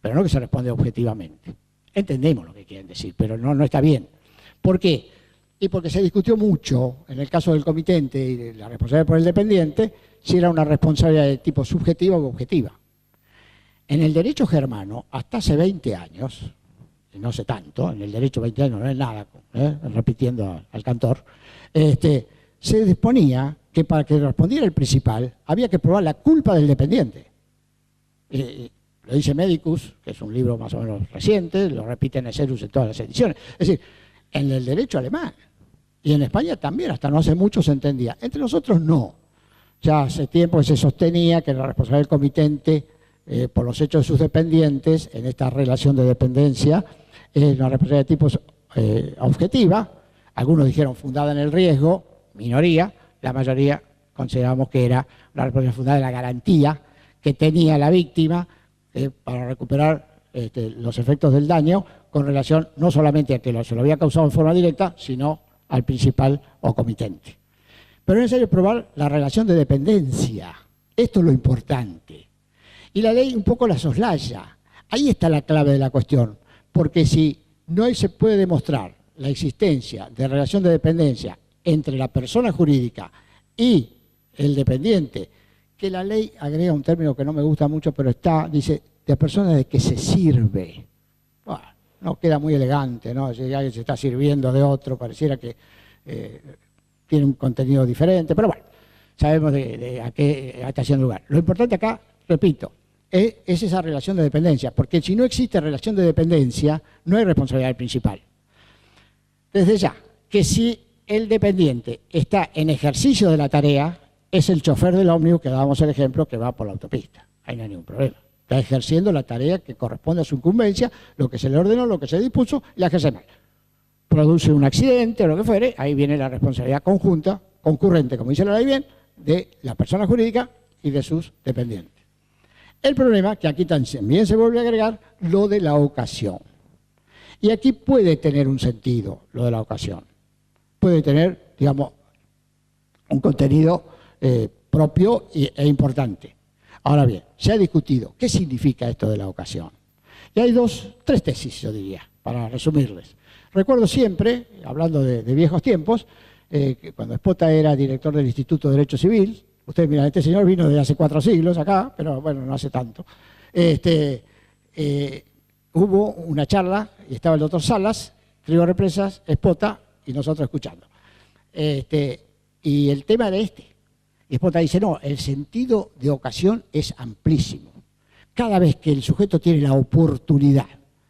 pero no que se responde objetivamente. Entendemos lo que quieren decir, pero no está bien. ¿Por qué? Y porque se discutió mucho, en el caso del comitente y de la responsabilidad por el dependiente, si era una responsabilidad de tipo subjetiva o objetiva. En el derecho germano, hasta hace 20 años, y no sé tanto, en el derecho 20 años no es nada, repitiendo al cantor, se disponía que para que respondiera el principal había que probar la culpa del dependiente. Lo dice Medicus, que es un libro más o menos reciente, lo repite Neserus en todas las ediciones. Es decir, en el derecho alemán y en España también, hasta no hace mucho se entendía. Entre nosotros no. Ya hace tiempo que se sostenía que la responsabilidad del comitente por los hechos de sus dependientes en esta relación de dependencia es una responsabilidad de tipo objetiva. Algunos dijeron fundada en el riesgo, minoría. La mayoría consideramos que era una responsabilidad fundada en la garantía que tenía la víctima para recuperar los efectos del daño con relación no solamente a que se lo había causado en forma directa, sino al principal o comitente. Pero es necesario probar la relación de dependencia. Esto es lo importante. Y la ley un poco la soslaya. Ahí está la clave de la cuestión. Porque si no se puede demostrar la existencia de relación de dependencia entre la persona jurídica y el dependiente, que la ley agrega un término que no me gusta mucho, pero dice, de persona de que se sirve. Bueno, no queda muy elegante, ¿no? Si alguien se está sirviendo de otro, pareciera que tiene un contenido diferente, pero bueno, sabemos a qué está haciendo lugar. Lo importante acá, repito, es esa relación de dependencia, porque si no existe relación de dependencia, no hay responsabilidad del principal. Desde ya, que si el dependiente está en ejercicio de la tarea, es el chofer del ómnibus, que dábamos el ejemplo, que va por la autopista. Ahí no hay ningún problema. Está ejerciendo la tarea que corresponde a su incumbencia, lo que se le ordenó, lo que se dispuso, y la ejerce mal. Produce un accidente o lo que fuere, ahí viene la responsabilidad conjunta, concurrente, como dice la ley bien, de la persona jurídica y de sus dependientes. El problema, que aquí también se vuelve a agregar, lo de la ocasión. Y aquí puede tener un sentido lo de la ocasión. Puede tener, digamos, un contenido propio e importante. Ahora bien, se ha discutido qué significa esto de la ocasión. Y hay tres tesis, yo diría, para resumirles. Recuerdo siempre, hablando de viejos tiempos, que cuando Espota era director del Instituto de Derecho Civil, ustedes miran, este señor vino de hace 4 siglos acá, pero bueno, no hace tanto. Hubo una charla y estaba el doctor Salas, Trigo Represas, Espota y nosotros escuchando. Y el tema era este. Y Espota dice, no, el sentido de ocasión es amplísimo. Cada vez que el sujeto tiene la oportunidad,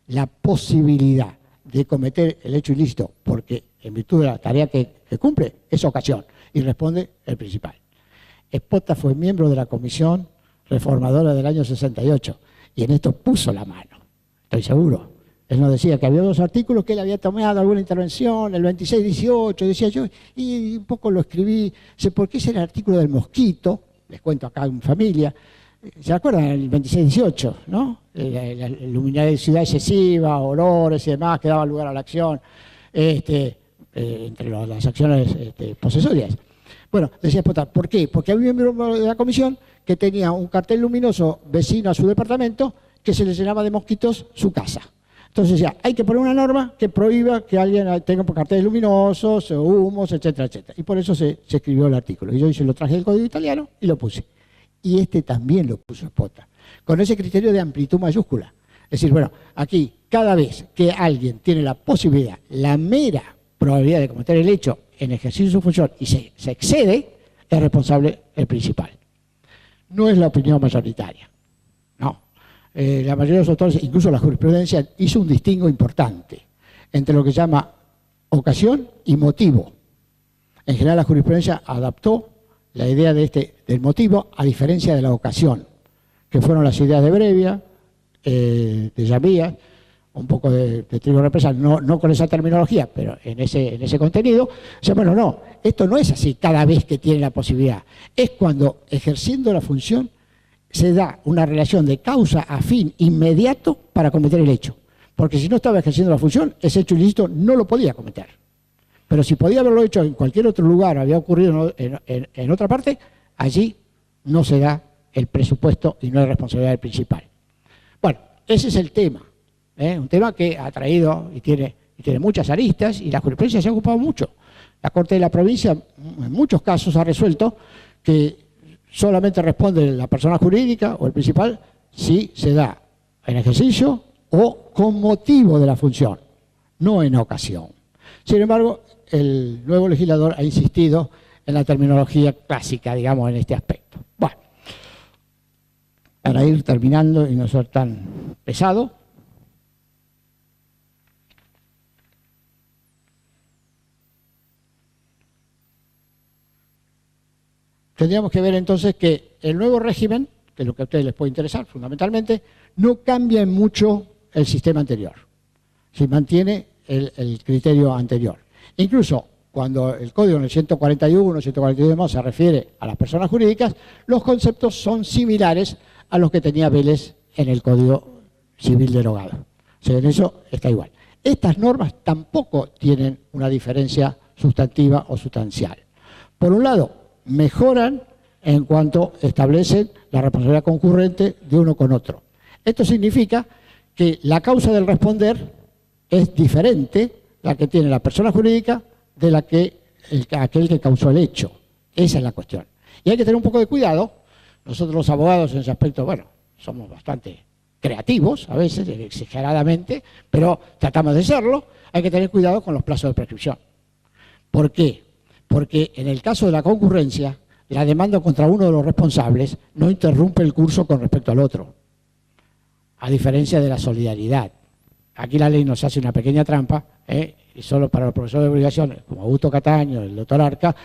la posibilidad de cometer el hecho ilícito, porque en virtud de la tarea que cumple, es ocasión, y responde el principal. Espota fue miembro de la Comisión Reformadora del año 68, y en esto puso la mano, estoy seguro. Él nos decía que había 2 artículos que él había tomado alguna intervención, el 26-18, decía yo, y un poco lo escribí, sé por qué es el artículo del mosquito, les cuento acá en familia, ¿se acuerdan? El 26-18, ¿no? La luminosidad excesiva, olores y demás que daban lugar a la acción, entre las acciones posesorias. Bueno, decía Espota, ¿por qué? Porque había un miembro de la comisión que tenía un cartel luminoso vecino a su departamento que se le llenaba de mosquitos su casa. Entonces decía, hay que poner una norma que prohíba que alguien tenga carteles luminosos, humos, etcétera, etcétera. Y por eso se escribió el artículo. Y yo lo traje del Código Italiano y lo puse. Y también lo puso Espota, con ese criterio de amplitud mayúscula. Es decir, bueno, aquí cada vez que alguien tiene la posibilidad, la mera probabilidad de cometer el hecho en ejercicio de su función y se excede, es responsable el principal. No es la opinión mayoritaria, no. La mayoría de los autores, incluso la jurisprudencia, hizo un distingo importante entre lo que se llama ocasión y motivo. En general la jurisprudencia adaptó la idea del motivo a diferencia de la ocasión, que fueron las ideas de Brevia, de Llamía, un poco de Trigo Represas, no con esa terminología, pero en ese contenido. O sea, bueno, no, esto no es así cada vez que tiene la posibilidad. Es cuando, ejerciendo la función, se da una relación de causa a fin inmediato para cometer el hecho. Porque si no estaba ejerciendo la función, ese hecho ilícito no lo podía cometer. Pero si podía haberlo hecho en cualquier otro lugar, había ocurrido en otra parte, allí no se da el presupuesto y no hay responsabilidad del principal. Bueno, ese es el tema. Un tema que ha traído y tiene muchas aristas y la jurisprudencia se ha ocupado mucho. La Corte de la Provincia en muchos casos ha resuelto que solamente responde la persona jurídica o el principal si se da en ejercicio o con motivo de la función, no en ocasión. Sin embargo, el nuevo legislador ha insistido en la terminología clásica, digamos, en este aspecto. Bueno, para ir terminando y no ser tan pesado, tendríamos que ver entonces que el nuevo régimen, que es lo que a ustedes les puede interesar fundamentalmente, no cambia en mucho el sistema anterior. Se mantiene el criterio anterior. Incluso cuando el código en el 141, 142 y demás se refiere a las personas jurídicas, los conceptos son similares a los que tenía Vélez en el código Civil derogado. O sea, en eso está igual. Estas normas tampoco tienen una diferencia sustantiva o sustancial. Por un lado, mejoran en cuanto establecen la responsabilidad concurrente de uno con otro. Esto significa que la causa del responder es diferente la que tiene la persona jurídica de la que aquel que causó el hecho. Esa es la cuestión. Y hay que tener un poco de cuidado. Nosotros los abogados en ese aspecto, bueno, somos bastante creativos, a veces, exageradamente, pero tratamos de serlo. Hay que tener cuidado con los plazos de prescripción. ¿Por qué? Porque en el caso de la concurrencia, la demanda contra uno de los responsables no interrumpe el curso con respecto al otro, a diferencia de la solidaridad. Aquí la ley nos hace una pequeña trampa, y solo para los profesores de obligaciones, como Augusto Cataño, el doctor Arca,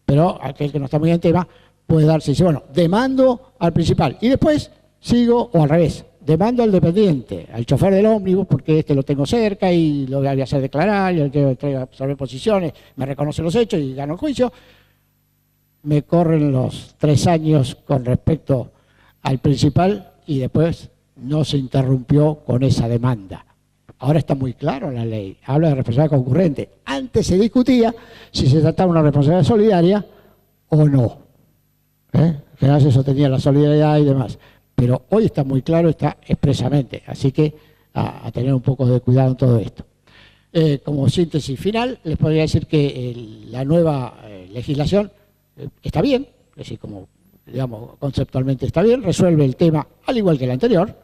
pero aquel que no está muy en tema, puede darse, dice, bueno, demando al principal y después sigo, o al revés, demando al dependiente, al chofer del ómnibus, porque lo tengo cerca y lo voy a hacer declarar, y el que absorber posiciones, me reconoce los hechos y gano el juicio. Me corren los 3 años con respecto al principal y después no se interrumpió con esa demanda. Ahora está muy claro en la ley, habla de responsabilidad concurrente. Antes se discutía si se trataba de una responsabilidad solidaria o no. Que no se sostenía la solidaridad y demás. Pero hoy está muy claro, está expresamente. Así que a tener un poco de cuidado en todo esto. Como síntesis final, les podría decir que la nueva legislación está bien, es decir, como digamos conceptualmente está bien, resuelve el tema al igual que el anterior.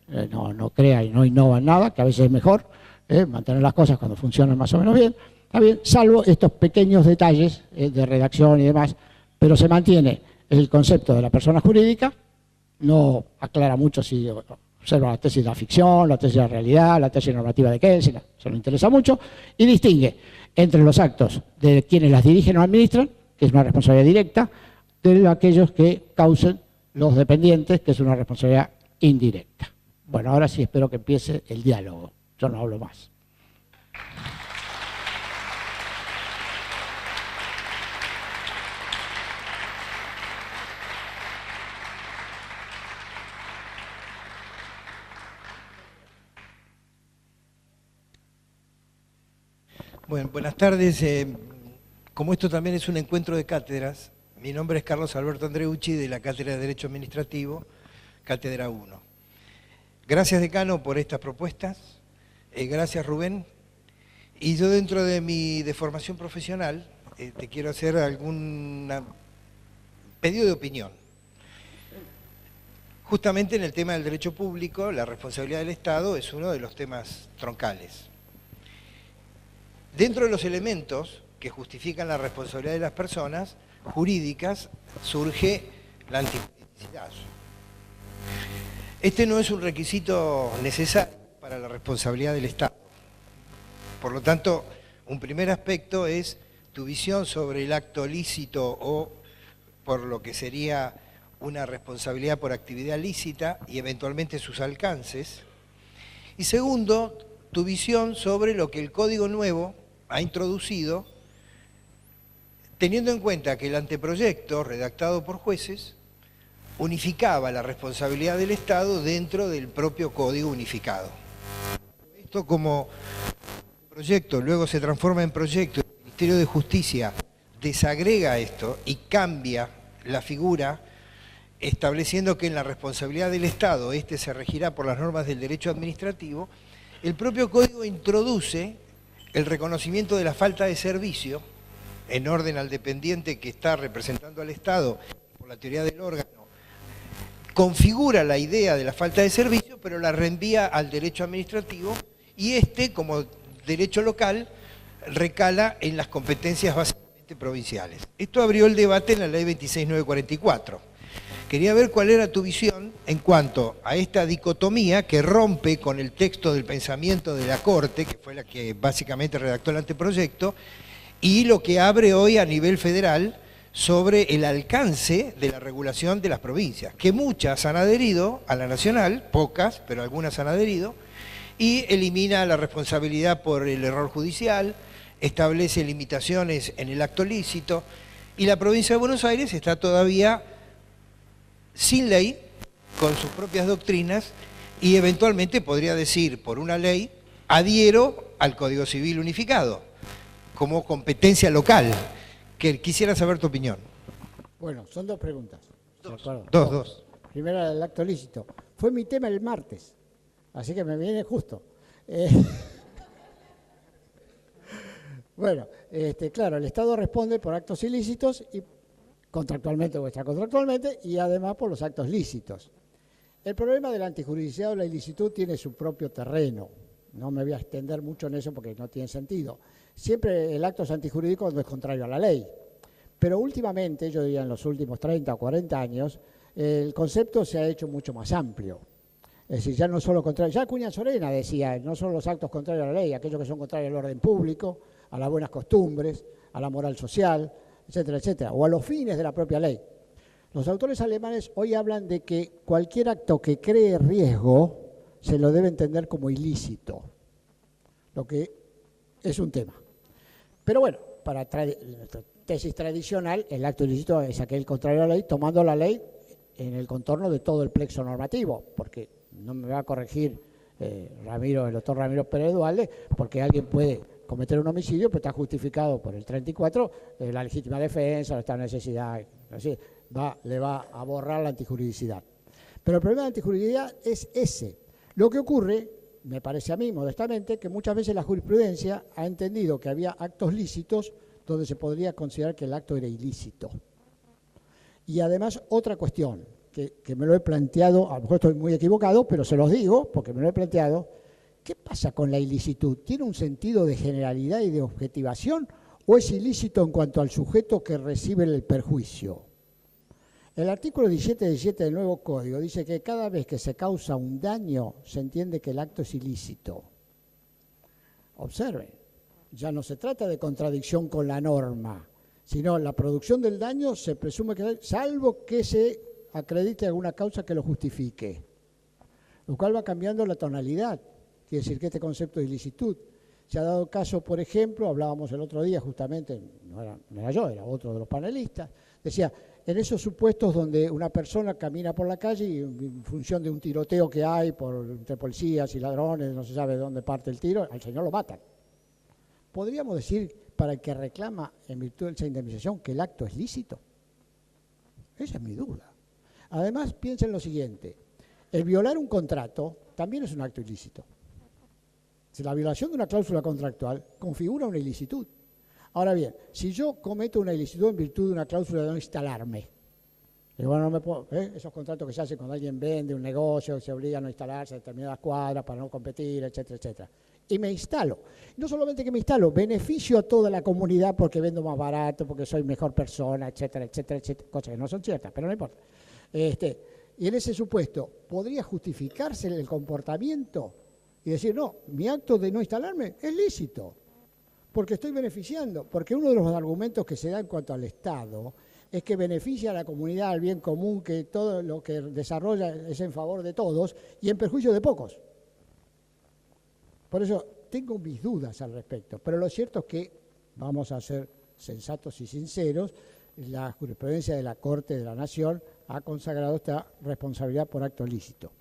No crea y no innova en nada, que a veces es mejor mantener las cosas cuando funcionan más o menos bien. Está bien, salvo estos pequeños detalles de redacción y demás, pero se mantiene el concepto de la persona jurídica, no aclara mucho si observa la tesis de la ficción, la tesis de la realidad, la tesis normativa de Kelsen, eso no interesa mucho, y distingue entre los actos de quienes las dirigen o administran, que es una responsabilidad directa, de aquellos que causen los dependientes, que es una responsabilidad indirecta. Bueno, ahora sí espero que empiece el diálogo. Yo no hablo más. Bueno, buenas tardes. Como esto también es un encuentro de cátedras, mi nombre es Carlos Alberto Andreucci, de la Cátedra de Derecho Administrativo, Cátedra 1. Gracias, decano, por estas propuestas. Gracias, Rubén. Y yo, dentro de mi formación profesional, te quiero hacer algún pedido de opinión. Justamente en el tema del derecho público, la responsabilidad del Estado es uno de los temas troncales. Dentro de los elementos que justifican la responsabilidad de las personas jurídicas surge la antijusticia. Este no es un requisito necesario para la responsabilidad del Estado. Por lo tanto, un primer aspecto es tu visión sobre el acto lícito o por lo que sería una responsabilidad por actividad lícita y eventualmente sus alcances. Y segundo, tu visión sobre lo que el Código Nuevo ha introducido, teniendo en cuenta que el anteproyecto, redactado por jueces, unificaba la responsabilidad del Estado dentro del propio Código unificado. Esto, como proyecto luego se transforma en proyecto, el Ministerio de Justicia desagrega esto y cambia la figura, estableciendo que en la responsabilidad del Estado se regirá por las normas del derecho administrativo. El propio Código introduce el reconocimiento de la falta de servicio en orden al dependiente que está representando al Estado por la teoría del órgano. Configura la idea de la falta de servicio, pero la reenvía al derecho administrativo y como derecho local, recala en las competencias básicamente provinciales. Esto abrió el debate en la ley 26944. Quería ver cuál era tu visión en cuanto a esta dicotomía que rompe con el texto del pensamiento de la Corte, que fue la que básicamente redactó el anteproyecto, y lo que abre hoy a nivel federal sobre el alcance de la regulación de las provincias, que muchas han adherido a la nacional, pocas, pero algunas han adherido, y elimina la responsabilidad por el error judicial, establece limitaciones en el acto lícito, y la provincia de Buenos Aires está todavía sin ley, con sus propias doctrinas, Y eventualmente podría decir, por una ley, adhiero al Código Civil Unificado, como competencia local. Que quisiera saber tu opinión. Bueno, son dos preguntas. Dos. Primero, el acto lícito. Fue mi tema el martes, así que me viene justo. Bueno, claro, el Estado responde por actos ilícitos y contractualmente o extracontractualmente y además por los actos lícitos. El problema de la antijuridicidad o la ilicitud tiene su propio terreno. No me voy a extender mucho en eso porque no tiene sentido. Siempre el acto es antijurídico cuando es contrario a la ley. Pero últimamente, yo diría en los últimos 30 o 40 años, el concepto se ha hecho mucho más amplio. Es decir, ya no solo contrario, ya Acuña Sorena decía, no son los actos contrarios a la ley, aquellos que son contrarios al orden público, a las buenas costumbres, a la moral social, etcétera, etcétera, o a los fines de la propia ley. Los autores alemanes hoy hablan de que cualquier acto que cree riesgo se lo debe entender como ilícito, lo que es un tema. Pero bueno, para nuestra tesis tradicional, el acto ilícito es aquel contrario a la ley, tomando la ley en el contorno de todo el plexo normativo, porque no me va a corregir el doctor Ramiro Pérez Duhalde, porque alguien puede cometer un homicidio, pero está justificado por el 34, la legítima defensa, esta necesidad, así, le va a borrar la antijuridicidad. Pero el problema de la antijuridicidad es ese. Lo que ocurre, me parece a mí, modestamente, que muchas veces la jurisprudencia ha entendido que había actos lícitos donde se podría considerar que el acto era ilícito. Y además, otra cuestión, que me lo he planteado, a lo mejor estoy muy equivocado, pero se los digo porque me lo he planteado, ¿qué pasa con la ilicitud? ¿Tiene un sentido de generalidad y de objetivación o es ilícito en cuanto al sujeto que recibe el perjuicio? El artículo 17 del nuevo código dice que cada vez que se causa un daño se entiende que el acto es ilícito. Observen, ya no se trata de contradicción con la norma, sino la producción del daño se presume que, salvo que se acredite alguna causa que lo justifique, lo cual va cambiando la tonalidad. Quiere decir que este concepto de ilicitud se ha dado caso, por ejemplo, hablábamos el otro día justamente, no era yo, era otro de los panelistas, decía, en esos supuestos donde una persona camina por la calle y en función de un tiroteo que hay entre policías y ladrones, no se sabe de dónde parte el tiro, al señor lo matan. ¿Podríamos decir, para el que reclama en virtud de esa indemnización, que el acto es lícito? Esa es mi duda. Además, piensen lo siguiente, el violar un contrato también es un acto ilícito. Si la violación de una cláusula contractual configura una ilicitud. Ahora bien, si yo cometo una ilicitud en virtud de una cláusula de no instalarme, y bueno, no me puedo, esos contratos que se hacen cuando alguien vende un negocio, se obliga a no instalarse en determinadas cuadras para no competir, etcétera, etcétera. Y me instalo. No solamente que me instalo, beneficio a toda la comunidad porque vendo más barato, porque soy mejor persona, etcétera, etcétera, etcétera, cosas que no son ciertas, pero no importa. Y en ese supuesto, ¿podría justificarse el comportamiento y decir, no, mi acto de no instalarme es lícito, porque estoy beneficiando? Porque uno de los argumentos que se da en cuanto al Estado es que beneficia a la comunidad, al bien común, que todo lo que desarrolla es en favor de todos y en perjuicio de pocos. Por eso tengo mis dudas al respecto, pero lo cierto es que, vamos a ser sensatos y sinceros, la jurisprudencia de la Corte de la Nación ha consagrado esta responsabilidad por acto lícito.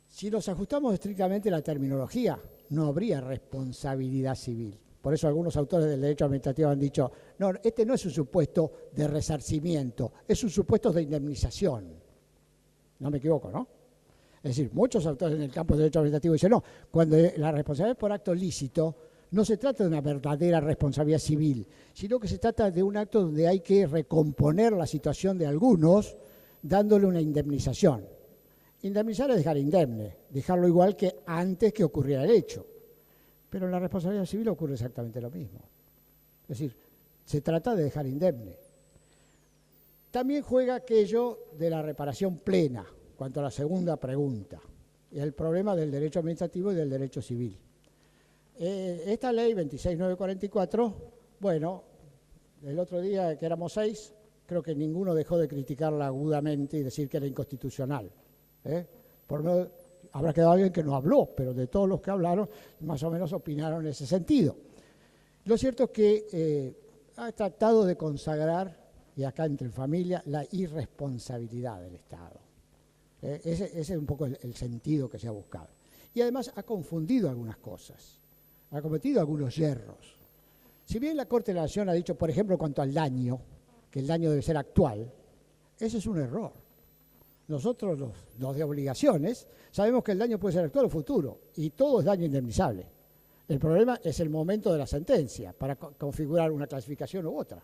Si nos ajustamos estrictamente a la terminología, no habría responsabilidad civil. Por eso algunos autores del derecho administrativo han dicho, no, este no es un supuesto de resarcimiento, es un supuesto de indemnización. No me equivoco, ¿no? Es decir, muchos autores en el campo del derecho administrativo dicen, no, cuando la responsabilidad por acto lícito no se trata de una verdadera responsabilidad civil, sino que se trata de un acto donde hay que recomponer la situación de algunos dándole una indemnización. Indemnizar es dejar indemne, dejarlo igual que antes que ocurriera el hecho. Pero en la responsabilidad civil ocurre exactamente lo mismo. Es decir, se trata de dejar indemne. También juega aquello de la reparación plena, cuanto a la segunda pregunta, el problema del derecho administrativo y del derecho civil. Esta ley 26944, bueno, el otro día que éramos 6, creo que ninguno dejó de criticarla agudamente y decir que era inconstitucional. Por no, habrá quedado alguien que no habló, pero de todos los que hablaron, más o menos opinaron en ese sentido. Lo cierto es que ha tratado de consagrar, y acá entre familia, la irresponsabilidad del Estado. Ese es un poco el sentido que se ha buscado. Y además ha confundido algunas cosas, ha cometido algunos yerros. Si bien la Corte de la Nación ha dicho, por ejemplo, en cuanto al daño, que el daño debe ser actual, ese es un error. Nosotros, los de obligaciones, sabemos que el daño puede ser actual o futuro, y todo es daño indemnizable. El problema es el momento de la sentencia, para configurar una clasificación u otra.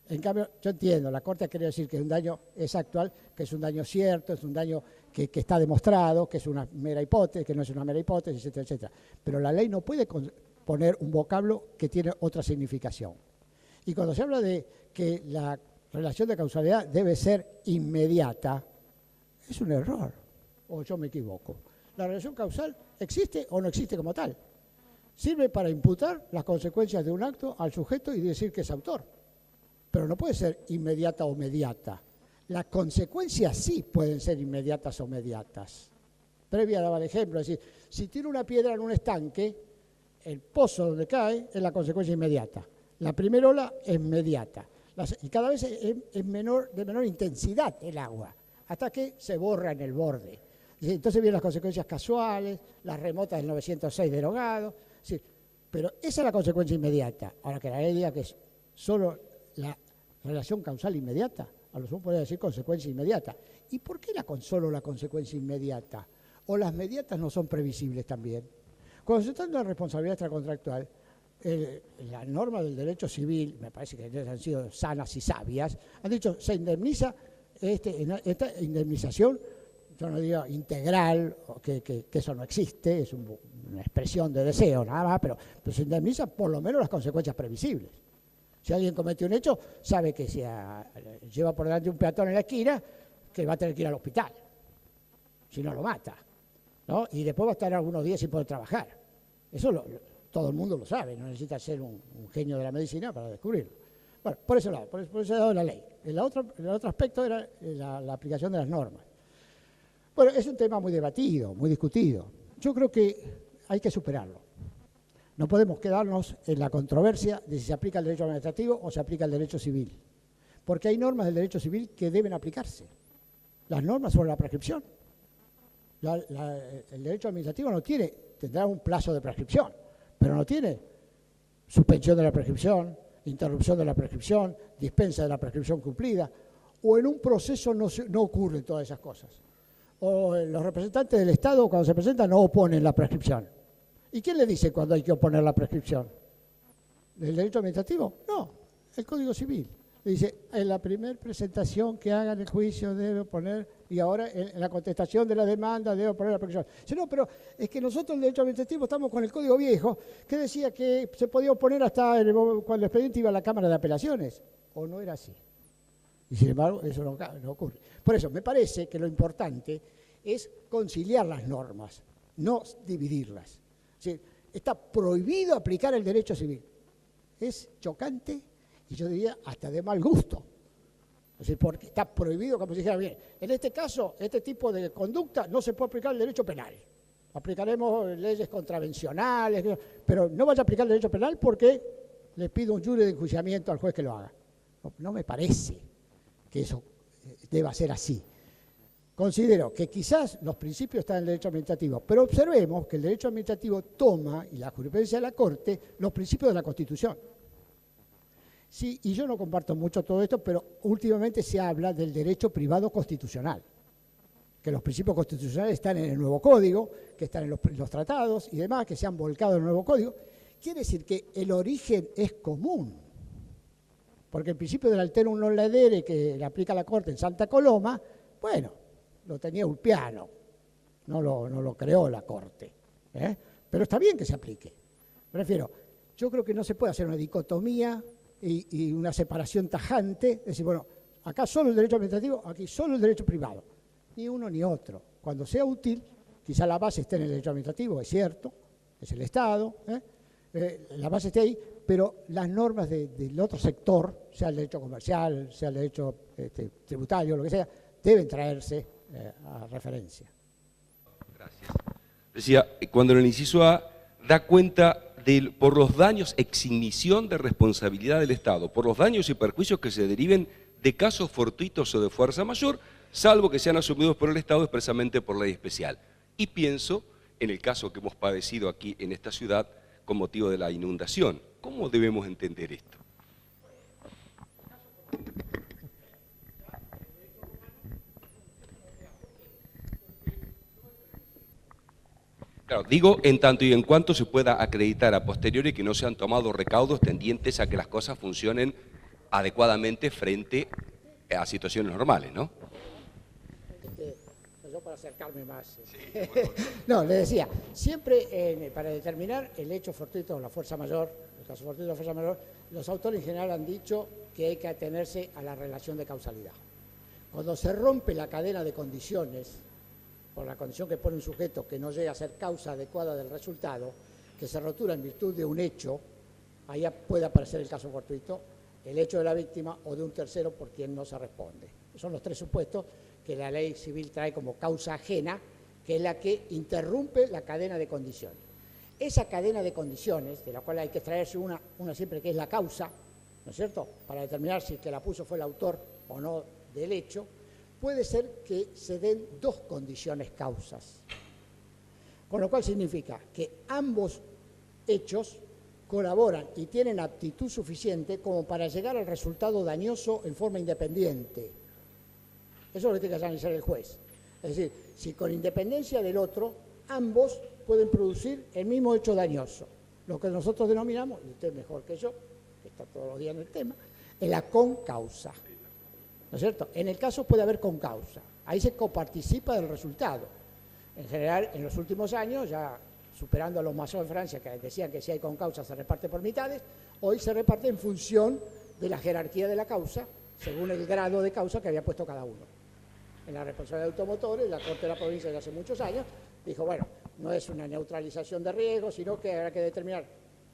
En cambio, yo entiendo, la Corte ha querido decir que un daño es actual, que es un daño cierto, es un daño que está demostrado, que es una mera hipótesis, que no es una mera hipótesis, etcétera, etcétera. Pero la ley no puede poner un vocablo que tiene otra significación. Y cuando se habla de que la relación de causalidad debe ser inmediata, es un error, o yo me equivoco. La relación causal existe o no existe como tal. Sirve para imputar las consecuencias de un acto al sujeto y decir que es autor. Pero no puede ser inmediata o mediata. Las consecuencias sí pueden ser inmediatas o mediatas. Previa daba el ejemplo, es decir, si tiro una piedra en un estanque, el pozo donde cae es la consecuencia inmediata. La primera ola es inmediata. Y cada vez es de menor intensidad el agua, hasta que se borra en el borde. Entonces vienen las consecuencias casuales, las remotas del 906 derogado. Pero esa es la consecuencia inmediata. Ahora que la ley diga que es solo la relación causal inmediata, a lo sumo podría decir consecuencia inmediata. ¿Y por qué solo la consecuencia inmediata? ¿O las mediatas no son previsibles también? Cuando se trata de la responsabilidad extracontractual, las normas del derecho civil, me parece que han sido sanas y sabias, han dicho, se indemniza esta indemnización, yo no digo integral, que eso no existe, es una expresión de deseo nada más, pero se indemniza por lo menos las consecuencias previsibles. Si alguien comete un hecho, sabe que si lleva por delante un peatón en la esquina, que va a tener que ir al hospital, si no lo mata, ¿no? Y después va a estar algunos días sin poder trabajar. Eso todo el mundo lo sabe, no necesita ser un genio de la medicina para descubrirlo. Bueno, por ese lado de la ley. El otro aspecto era la aplicación de las normas. Bueno, es un tema muy debatido, muy discutido. Yo creo que hay que superarlo. No podemos quedarnos en la controversia de si se aplica el derecho administrativo o se aplica el derecho civil. Porque hay normas del derecho civil que deben aplicarse. Las normas sobre la prescripción. El derecho administrativo tendrá un plazo de prescripción, pero no tiene suspensión de la prescripción, interrupción de la prescripción, dispensa de la prescripción cumplida, o en un proceso no ocurren todas esas cosas. O los representantes del Estado, cuando se presentan, no oponen la prescripción. ¿Y quién le dice cuando hay que oponer la prescripción? ¿El derecho administrativo? No, el Código Civil. Le dice, en la primera presentación que haga en el juicio debe oponer, y ahora en la contestación de la demanda debe oponer la prescripción. Dice, no, pero es que nosotros en el derecho administrativo estamos con el Código Viejo, que decía que se podía oponer hasta cuando el expediente iba a la Cámara de Apelaciones. ¿O no era así? Y sin embargo, eso no ocurre. Por eso, me parece que lo importante es conciliar las normas, no dividirlas. Es decir, está prohibido aplicar el derecho civil. Es chocante y yo diría hasta de mal gusto. Es decir, porque está prohibido, como se dijera bien. En este caso, este tipo de conducta no se puede aplicar el derecho penal. Aplicaremos leyes contravencionales, pero no vaya a aplicar el derecho penal porque le pido un jury de enjuiciamiento al juez que lo haga. No me parece que eso deba ser así. Considero que quizás los principios están en el derecho administrativo, pero observemos que el derecho administrativo toma, y la jurisprudencia de la Corte, los principios de la Constitución. Sí, y yo no comparto mucho todo esto, pero últimamente se habla del derecho privado constitucional, que los principios constitucionales están en el nuevo código, que están en los tratados y demás, que se han volcado en el nuevo código. Quiere decir que el origen es común, porque el principio del alterum non ledere que le aplica la Corte en Santa Coloma, bueno, lo tenía Ulpiano, no lo creó la Corte, pero está bien que se aplique. Me refiero, yo creo que no se puede hacer una dicotomía y una separación tajante, es decir, bueno, acá solo el derecho administrativo, aquí solo el derecho privado, ni uno ni otro. Cuando sea útil, quizá la base esté en el derecho administrativo, es cierto, es el Estado, la base esté ahí, pero las normas del otro sector, sea el derecho comercial, sea el derecho tributario, lo que sea, deben traerse a referencia. Gracias. Decía, cuando en el inciso A da cuenta por los daños, exhibición de responsabilidad del Estado, por los daños y perjuicios que se deriven de casos fortuitos o de fuerza mayor, salvo que sean asumidos por el Estado expresamente por ley especial. Y pienso en el caso que hemos padecido aquí en esta ciudad con motivo de la inundación. ¿Cómo debemos entender esto? Claro, digo en tanto y en cuanto se pueda acreditar a posteriori que no se han tomado recaudos tendientes a que las cosas funcionen adecuadamente frente a situaciones normales, ¿no? Yo para acercarme más. No, le decía, siempre para determinar el hecho fortuito o la fuerza mayor, el caso fortuito o la fuerza mayor, los autores en general han dicho que hay que atenerse a la relación de causalidad. Cuando se rompe la cadena de condiciones, por la condición que pone un sujeto que no llega a ser causa adecuada del resultado, que se rotura en virtud de un hecho, ahí puede aparecer el caso fortuito, el hecho de la víctima o de un tercero por quien no se responde. Son los tres supuestos que la ley civil trae como causa ajena, que es la que interrumpe la cadena de condiciones. Esa cadena de condiciones, de la cual hay que extraerse una siempre que es la causa, ¿no es cierto?, para determinar si el que la puso fue el autor o no del hecho, puede ser que se den dos condiciones causas. Con lo cual significa que ambos hechos colaboran y tienen aptitud suficiente como para llegar al resultado dañoso en forma independiente. Eso es lo que tiene que analizar el juez. Es decir, si con independencia del otro, ambos pueden producir el mismo hecho dañoso. Lo que nosotros denominamos, y usted mejor que yo, que está todos los días en el tema, es la concausa. ¿No es cierto? En el caso puede haber concausa. Ahí se coparticipa del resultado. En general, en los últimos años, ya superando a los masós en Francia, que decían que si hay concausa se reparte por mitades, hoy se reparte en función de la jerarquía de la causa, según el grado de causa que había puesto cada uno. En la responsabilidad de automotores, la Corte de la Provincia de hace muchos años dijo, bueno, no es una neutralización de riesgo, sino que habrá que determinar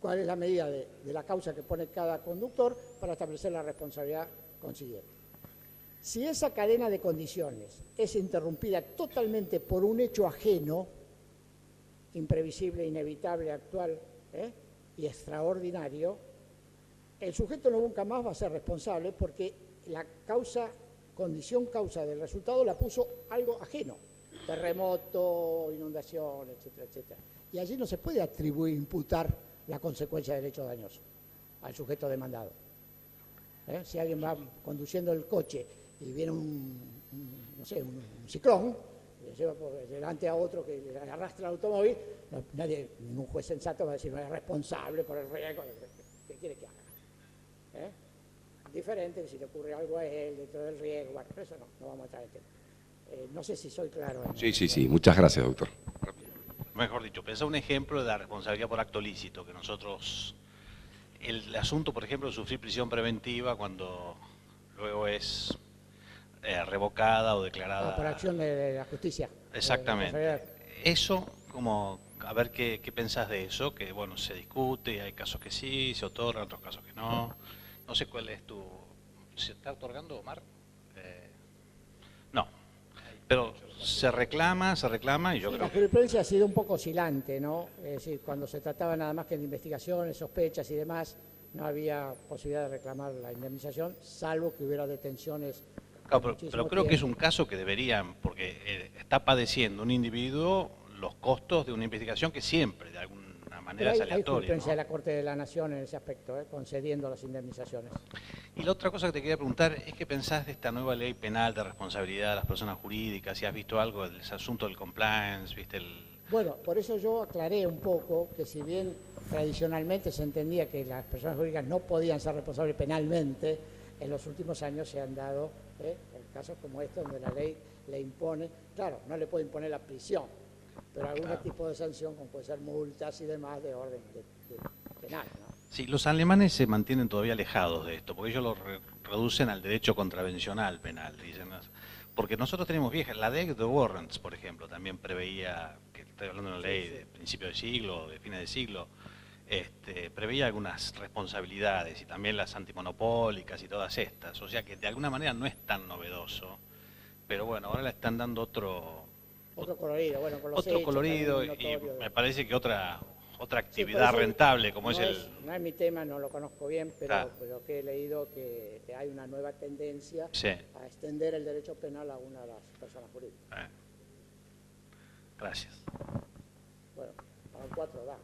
cuál es la medida de la causa que pone cada conductor para establecer la responsabilidad consiguiente. Si esa cadena de condiciones es interrumpida totalmente por un hecho ajeno, imprevisible, inevitable, actual y extraordinario, el sujeto nunca más va a ser responsable porque la condición causa del resultado la puso algo ajeno, terremoto, inundación, etcétera, etcétera. Y allí no se puede imputar la consecuencia del hecho dañoso al sujeto demandado. Si alguien va conduciendo el coche y viene un ciclón, le lleva por delante a otro que le arrastra el automóvil, ningún juez sensato va a decir no es responsable por el riesgo. ¿Qué quiere que haga? Diferente que si le ocurre algo a él dentro del riesgo, bueno, pero eso no vamos a entrar en el tema. No sé si soy claro. Sí, muchas gracias, doctor. Mejor dicho, pensá un ejemplo de la responsabilidad por acto lícito, que nosotros, el asunto, por ejemplo, de sufrir prisión preventiva cuando luego es revocada o declarada... por acción de la justicia. Exactamente. Eso, como, a ver qué pensás de eso, que bueno, se discute, hay casos que sí, se otorgan, otros casos que no. No sé cuál es tu... ¿Se está otorgando, Omar? No. Pero se reclama y yo creo la jurisprudencia ha sido un poco oscilante, ¿no? Es decir, cuando se trataba nada más que de investigaciones, sospechas y demás, no había posibilidad de reclamar la indemnización, salvo que hubiera detenciones. Claro, pero creo que es un caso que deberían, porque está padeciendo un individuo los costos de una investigación que siempre, de alguna manera, es aleatoria. Hay jurisprudencia de la Corte de la Nación en ese aspecto, concediendo las indemnizaciones. Y la otra cosa que te quería preguntar es qué pensás de esta nueva ley penal de responsabilidad de las personas jurídicas, si has visto algo del asunto del compliance, viste el... Bueno, por eso yo aclaré un poco que si bien tradicionalmente se entendía que las personas jurídicas no podían ser responsables penalmente, en los últimos años se han dado casos como estos donde la ley le impone, claro, no le puede imponer la prisión, pero algún tipo de sanción, como puede ser multas y demás de orden penal, ¿no? Sí, los alemanes se mantienen todavía alejados de esto, porque ellos lo reducen al derecho contravencional penal, dicen. Porque nosotros tenemos viejas, la ley de warrants, por ejemplo, también preveía, que estoy hablando de una ley de principio de siglo, de fines de siglo, preveía algunas responsabilidades y también las antimonopólicas y todas estas, o sea que de alguna manera no es tan novedoso, pero bueno, ahora le están dando otro colorido, bueno, con los hechos, colorido y me parece que otra otra actividad rentable como no es el... No es mi tema, no lo conozco bien, pero Ah. lo que he leído que hay una nueva tendencia Sí. a extender el derecho penal a una de las personas jurídicas. Gracias. Bueno, para un 4 da.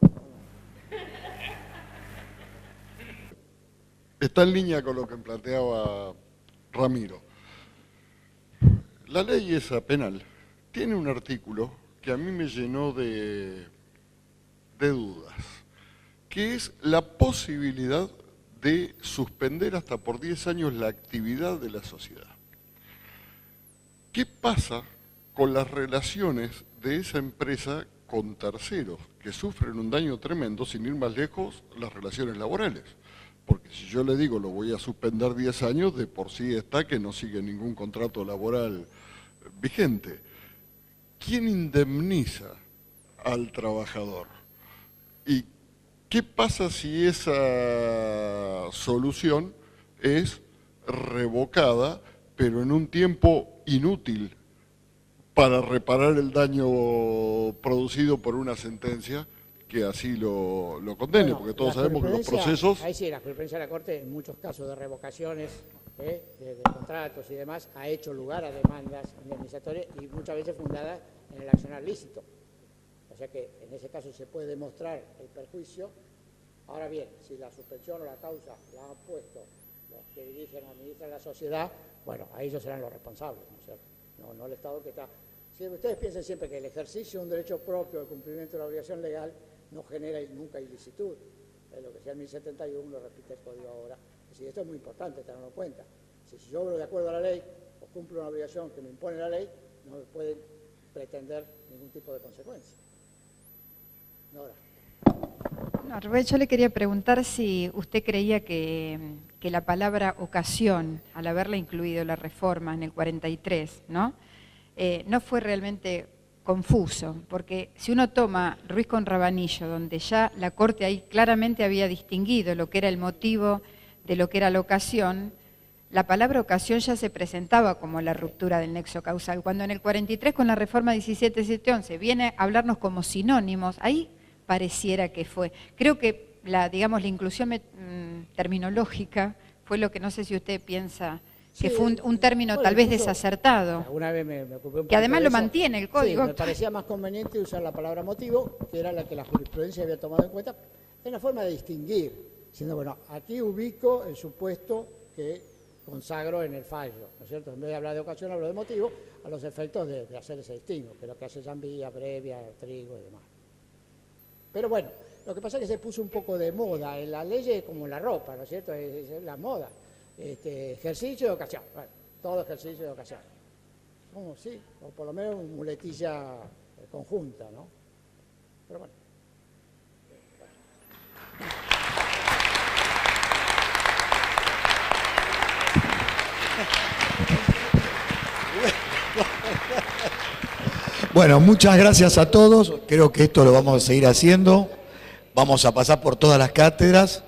Está en línea con lo que planteaba Ramiro. La ley esa penal tiene un artículo que a mí me llenó de dudas, que es la posibilidad de suspender hasta por 10 años la actividad de la sociedad. ¿Qué pasa con las relaciones de esa empresa con terceros que sufren un daño tremendo, sin ir más lejos, las relaciones laborales? Porque si yo le digo lo voy a suspender 10 años, de por sí está que no sigue ningún contrato laboral vigente. ¿Quién indemniza al trabajador? ¿Y qué pasa si esa solución es revocada, pero en un tiempo inútil para reparar el daño producido por una sentencia que así lo condene? Bueno, porque todos la sabemos que los jurisprudencia, procesos... Ahí sí, la jurisprudencia de la Corte, en muchos casos de revocaciones de contratos y demás, ha hecho lugar a demandas indemnizatorias y muchas veces fundadas en el accionar lícito. O sea que en ese caso se puede demostrar el perjuicio. Ahora bien, si la suspensión o la causa la han puesto los que dirigen o administran la sociedad, bueno, ahí ellos serán los responsables, ¿no es cierto? No el Estado que está... Si ustedes piensen siempre que el ejercicio de un derecho propio, el cumplimiento de la obligación legal, no genera nunca ilicitud. Es lo que decía el 1071, lo repite el código ahora. Es decir, esto es muy importante tenerlo en cuenta. Si yo obro de acuerdo a la ley o cumplo una obligación que me impone la ley, no me pueden pretender ningún tipo de consecuencia. Nora. No, Rubén, yo le quería preguntar si usted creía que la palabra ocasión, al haberla incluido la reforma en el 43, ¿no? No fue realmente confuso, porque si uno toma Ruiz con Rabanillo, donde ya la Corte ahí claramente había distinguido lo que era el motivo de lo que era la ocasión, la palabra ocasión ya se presentaba como la ruptura del nexo causal. Cuando en el 43 con la reforma 17.711 viene a hablarnos como sinónimos, ahí pareciera que fue. Creo que la inclusión terminológica fue lo que no sé si usted piensa que Sí, fue un término bueno, tal vez incluso, desacertado. Alguna vez me ocupé un Que además poco de lo eso. mantiene el código. Sí, me parecía más conveniente usar la palabra motivo, que era la que la jurisprudencia había tomado en cuenta, en la forma de distinguir, diciendo, bueno, aquí ubico el supuesto que consagro en el fallo, ¿no es cierto? En vez de hablar de ocasión, hablo de motivo, a los efectos de hacer ese distingo, que es lo que hace Zambia, Brevia, Trigo y demás. Pero bueno, lo que pasa es que se puso un poco de moda en la ley, como en la ropa, ¿no es cierto? Es la moda. Ejercicio de ocasión, bueno, todo ejercicio de ocasión. Como sí, o por lo menos muletilla conjunta, ¿no? Pero bueno. Bueno, muchas gracias a todos. Creo que esto lo vamos a seguir haciendo. Vamos a pasar por todas las cátedras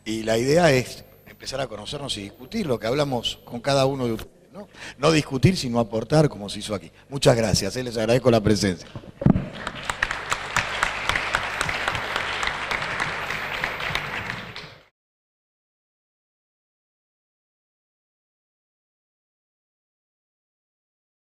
y la idea es empezar a conocernos y discutir lo que hablamos con cada uno de ustedes, ¿no? No discutir, sino aportar como se hizo aquí. Muchas gracias, les agradezco la presencia.